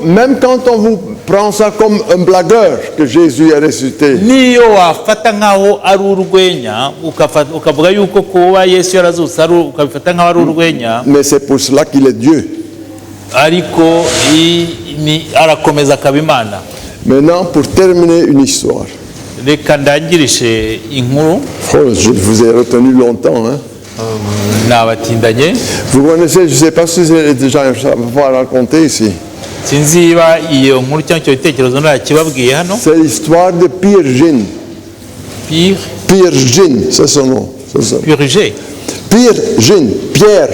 Même quand on vous prend ça comme un blagueur, que Jésus est ressuscité. Niyo wafata nkaho ari urwenya ukavuga yuko kuba Yesu yarazutse ukabifata nkaho ari urwenya. Mais c'est pour cela qu'il est Dieu. Ariko arakomeza akaba Imana. Maintenant, pour terminer une histoire. Reka ndangirishe inkuru. Oh, je vous ai retenu longtemps. Hein? Nabatindanye. Vous connaissez, je ne sais pas si c'est déjà une fois raconté ici. Sinziba iyo nkuru cyangwa icyo gitekerezo nakibabwiye hano. C'est l'histoire de Pierre Gine. Pierre Gine, c'est son nom. Purgé. Pierre Gine, Pierre.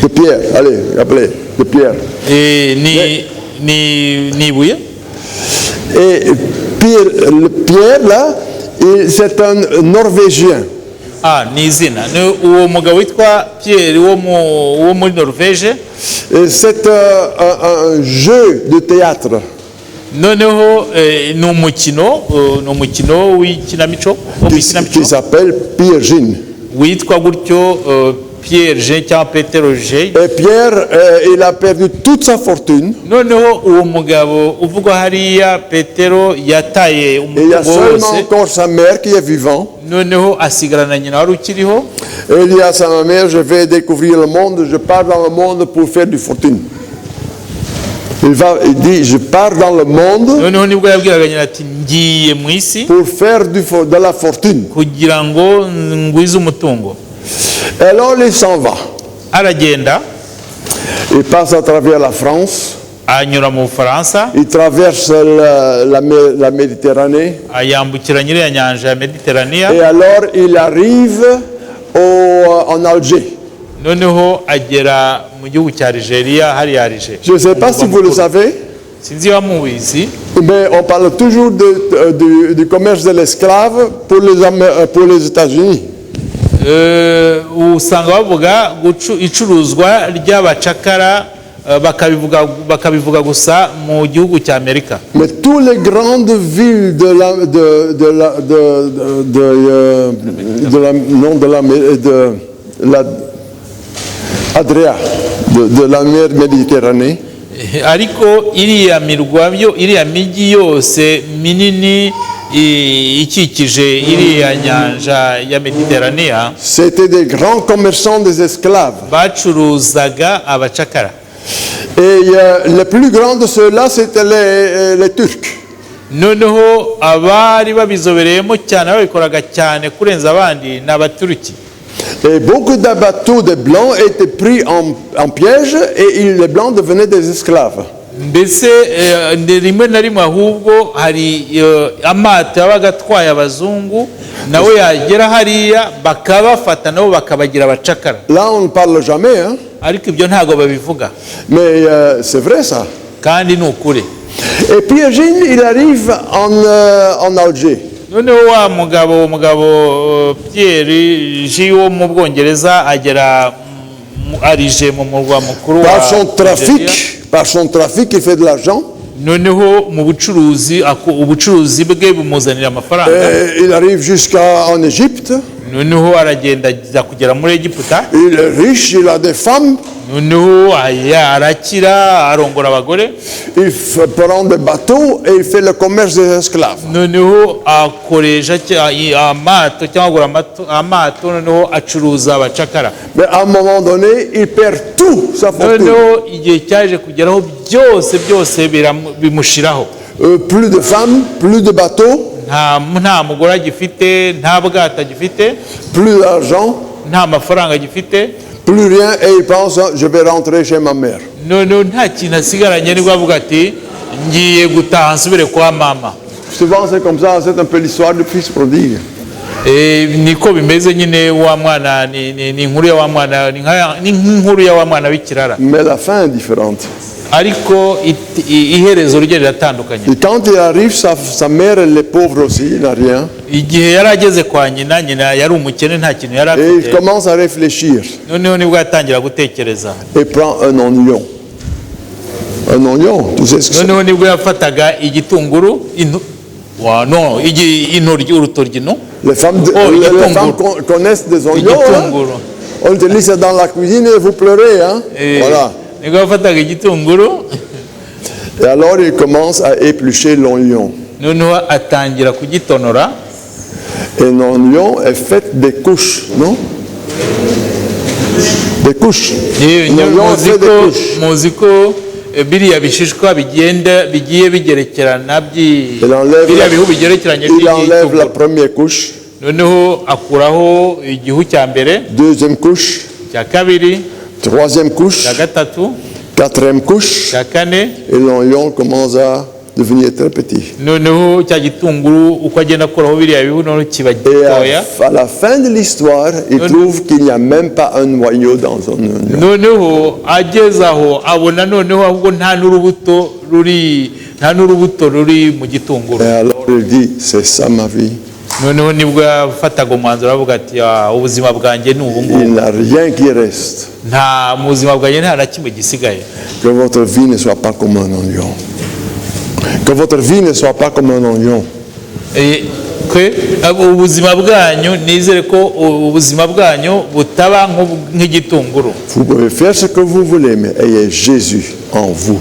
De Pierre, allez, appelez, de Pierre. Et ni ibuye. Et Pierre, là, c'est un Norvégien. Ni izina. Uwo mugabo witwa Pierre wo muri Norvège. C'est un jeu de théâtre. Noneho ni umukino w'ikinamico qui s'appelle Pierre Gine. Witwa gutyo Pierre G cyangwa Petero G. Et Pierre, il a perdu toute sa fortune. Noneho uwo mugabo uvugwa hariya Petero yataye umutungo wose. Il y a seulement encore sa mère qui est vivante. Noneho asigarana nyina wari ukiriho. Et il dit à sa mère, je vais découvrir le monde, je pars dans le monde pour faire du fortune. Il dit, je pars dans le monde noneho nibwo yabwiraga nyina ati ngiye mu isi pour faire de la fortune. Kugira ngo ngwize umutungo. Et alors il s'en va. Aragenda. Il passe à travers la France. Anyura mu Bufaransa. Il traverse la Méditerranée. Ayambukira nyiri nyanja ya Méditerranée. Et alors il arrive en Alger. Noneho agera mu gihugu cya Algeria hari Alger. Je ne sais pas si vous le savez. Sinzi wamubizi. Mais on parle toujours du commerce de l'esclave pour les États-Unis. Usanga bavuga icuruzwa ry'abacakara bakabivuga gusa mu gihugu cya Amerika. Mais toutes les grandes villes de la mer Méditerranée. Ariko iriya migi yose minini ikikije iriya nyanja ya Méditerranée. C'était des grands commerçants des esclaves. Bacuruzaga abacakara. Et le plus grand de ceux-là, c'était les Turcs. Noneho abari babizobereyemo cyane babikoraga cyane kurenza abandi n'Abaturuki. Et beaucoup de bateaux de blancs étaient pris en piège et les blancs devenaient des esclaves. Mbese rimwe na rimwe ahubwo hari amato yabaga atwaye abazungu nawe yagera hariya bakabafata nabo bakabagira abacakara. Là on ne parle jamais, hein? Ariko ibyo ntago babivuga. Mais c'est vrai ça. Kandi ni ukuri. Et Pierre Gine, il arrive en Alger. Noneho wa mugabo Pierre G wo mu Bwongereza agera Alger mu murwa mukuru wa par son trafic il fait de l'argent. Noneho mu ubucuruzi bwe bumuzanira amafaranga. Il arrive jusqu'en Égypte. Noneho aragenda kugera muri Egiputa. Il est riche, il a des femmes. Noneho arakira arongora abagore. Il prend des bateaux et il fait le commerce des esclaves. Noneho akoresha amato cyangwa amato noneho acuruza abacakara. Mais à un moment donné, il perd tout sa fortune. Noneho igihe cyaje kugeraho byose bimushiraho. Plus de femmes, plus de bateaux. Nta mugore agifite, nta bwato agifite. Plus d'argent. Nta mafaranga agifite. Plus rien et il pense je vais rentrer chez ma mère. noneho nta kintu asigaranye nibwo avuga ati ngiye gutaha nsubire kwa mama. Souvent c'est comme ça, c'est un peu l'histoire du fils prodigue. Niko bimeze nyine wa mwana ni inkuru ya wa mwana ni nk'inkuru ya wa mwana w'ikirara. Mais la fin est différente. Ariko iherezo rye riratandukanye. Et quand il arrive, sa mère, elle est pauvre aussi, il n'a rien. Igihe yari ageze kwa nyina, nyina yari umukene nta kintu yari Et il afite. commence à réfléchir. Noneho nibwo yatangira gutekereza. Et prend un oignon. Un oignon, tu sais ce que c'est? Noneho nibwo yafataga igitunguru intoryi urutoryi no. Les femmes connaissent des oignons. Hein? On te dit c'est dans la cuisine et vous pleurez. Hein? Voilà. Et alors il commence à éplucher l'oignon. Et l'oignon est fait des couches, non? Des couches. L'oignon est fait des couches. Biriya bishishwa bigiye bigerekerana il enlève la première couche, noneho akuraho igihu cya mbere, deuxième couche, cya kabiri, troisième couche, cya gatatu, quatrième couche, cya kane, et l'oignon commence à devenir très petit. Noneho cya gitunguru uko agenda akuraho biriya bihu noneho kiba gitoya. Et à la fin de l'histoire, il trouve qu'il n'y a même pas un noyau dans un oignon. Noneho ageze aho abona noneho ahubwo nta n'urubuto ruri mu gitunguru. Et alors il dit, c'est ça ma vie. Noneho nibwo yafataga umwanzuro avuga ati ubuzima bwanjye ni ubu ngubu. Il n'a rien qui reste. Nta mu buzima bwanjye nta na kimwe gisigaye. Que votre vie ne soit pas comme un oignon. Que votre vie ne soit pas comme un oignon. Ubuzima bwanyu nizere ko ubuzima bwanyu butaba nk'igitunguru. Vous pouvez faire ce que vous voulez, mais ayez Jésus en vous.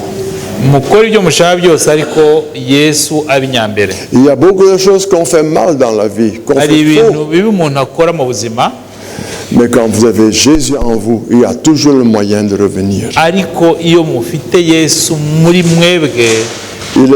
Mukora ibyo mushaka byose ariko Yesu abinyambere. Il y a beaucoup de choses qu'on fait mal dans la vie, qu'on fait faux. Bibi umuntu akora mu buzima. Mais quand vous avez Jésus en vous, il y a toujours le moyen de revenir. Ariko iyo mufite Yesu muri mwebwe, il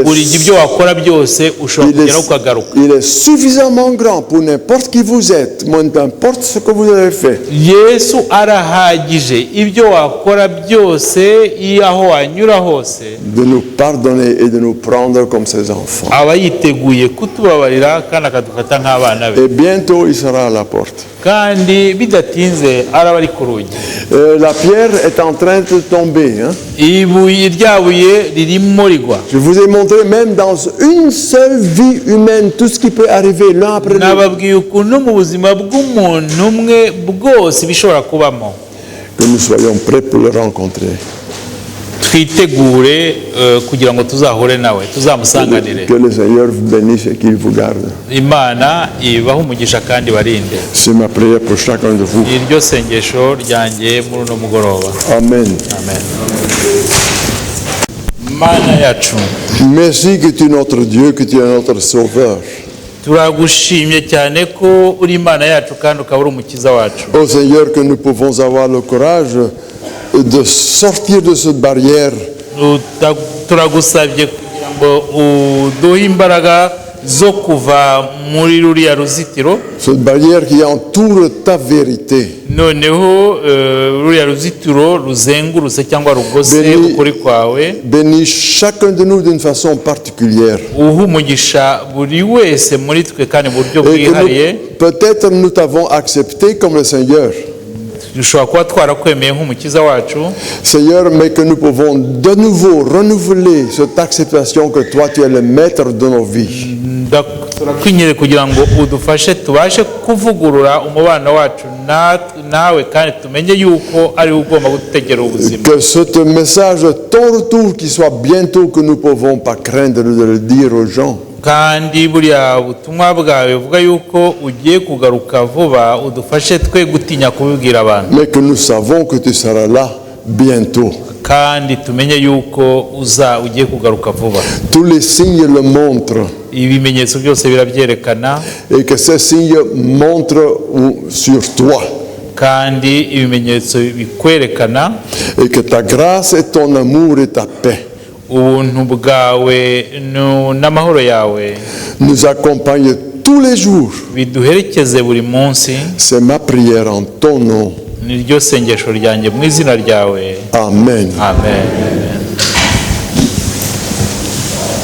est suffisamment grand pour n'importe qui vous êtes, n'importe ce que vous avez fait. Yesu arahagije ibyo wakora byose aho anyura hose. De nous pardonner et de nous prendre comme ses enfants. Aba yiteguye kutubabarira kandi akadufata nk'abana be. Et bientôt il sera à la porte. Kandi bidatinze araba ari ku rugi. La pierre est en train de tomber. Hein? Ibuye ryabuye ririmo rigwa. Je vous ai montré même dans une seule vie humaine tout ce qui peut arriver l'un après l'autre. Nababwiye ukuntu mu buzima bw'umuntu umwe bwose bishobora kubamo. Que nous soyons prêts pour le rencontrer. Twitegure kugira ngo tuzahure nawe tuzamusanganire. Que le Seigneur vous bénisse et qu'il vous garde. Imana ibahe umugisha kandi barinde. C'est ma prière pour chacun de vous. Iryo sengesho ryanjye muri no mugoroba. Amen. Amen. Mana yacu. Merci que tu es notre Dieu, que tu es notre sauveur. Turagushimye cyane ko uri Imana yacu kandi ukaba uri umukiza wacu. Ô Seigneur, que nous pouvons avoir le courage de sortir de cette barrière. Turagusabye kugira ngo uduhe imbaraga zo kuva muri ruriya ruzitiro. Cette barrière qui entoure ta vérité. Noneho ruriya ruzitiro ruzengurutse cyangwa rugose ukuri kwawe. Bénis chacun de nous d'une façon particulière. Uha umugisha buri wese muri twe kandi mu buryo bwihariye. Peut-être nous t'avons accepté comme le Seigneur. Seigneur, mais que nous pouvons de nouveau renouveler cette acceptation que toi tu es le maître de nos vies. Kugira ngo udufashe tubashe kuvugurura umubano wacu nawe kandi tumenye yuko ari ugomba gutegera ubuzima. Que ce message ton retour qui soit bientôt, que nous pouvons pas craindre de le dire aux gens. Kandi buriya butumwa bwawe buvuga yuko ugiye kugaruka vuba udufashe twe gutinya kubibwira abantu. Mais que nous savons que tu seras là bientôt. Kandi tumenye yuko ugiye kugaruka vuba. Tous les signes le montrent. Ibimenyetso byose birabyerekana. Et que ces signes montrent sur toi. Kandi ibimenyetso bikwerekana. Et que ta grâce et ton amour et ta paix nous accompagnent tous les jours. C'est ma prière en ton nom. ni ryo sengesho ryanjye mu izina ryawe. Amen. Amen.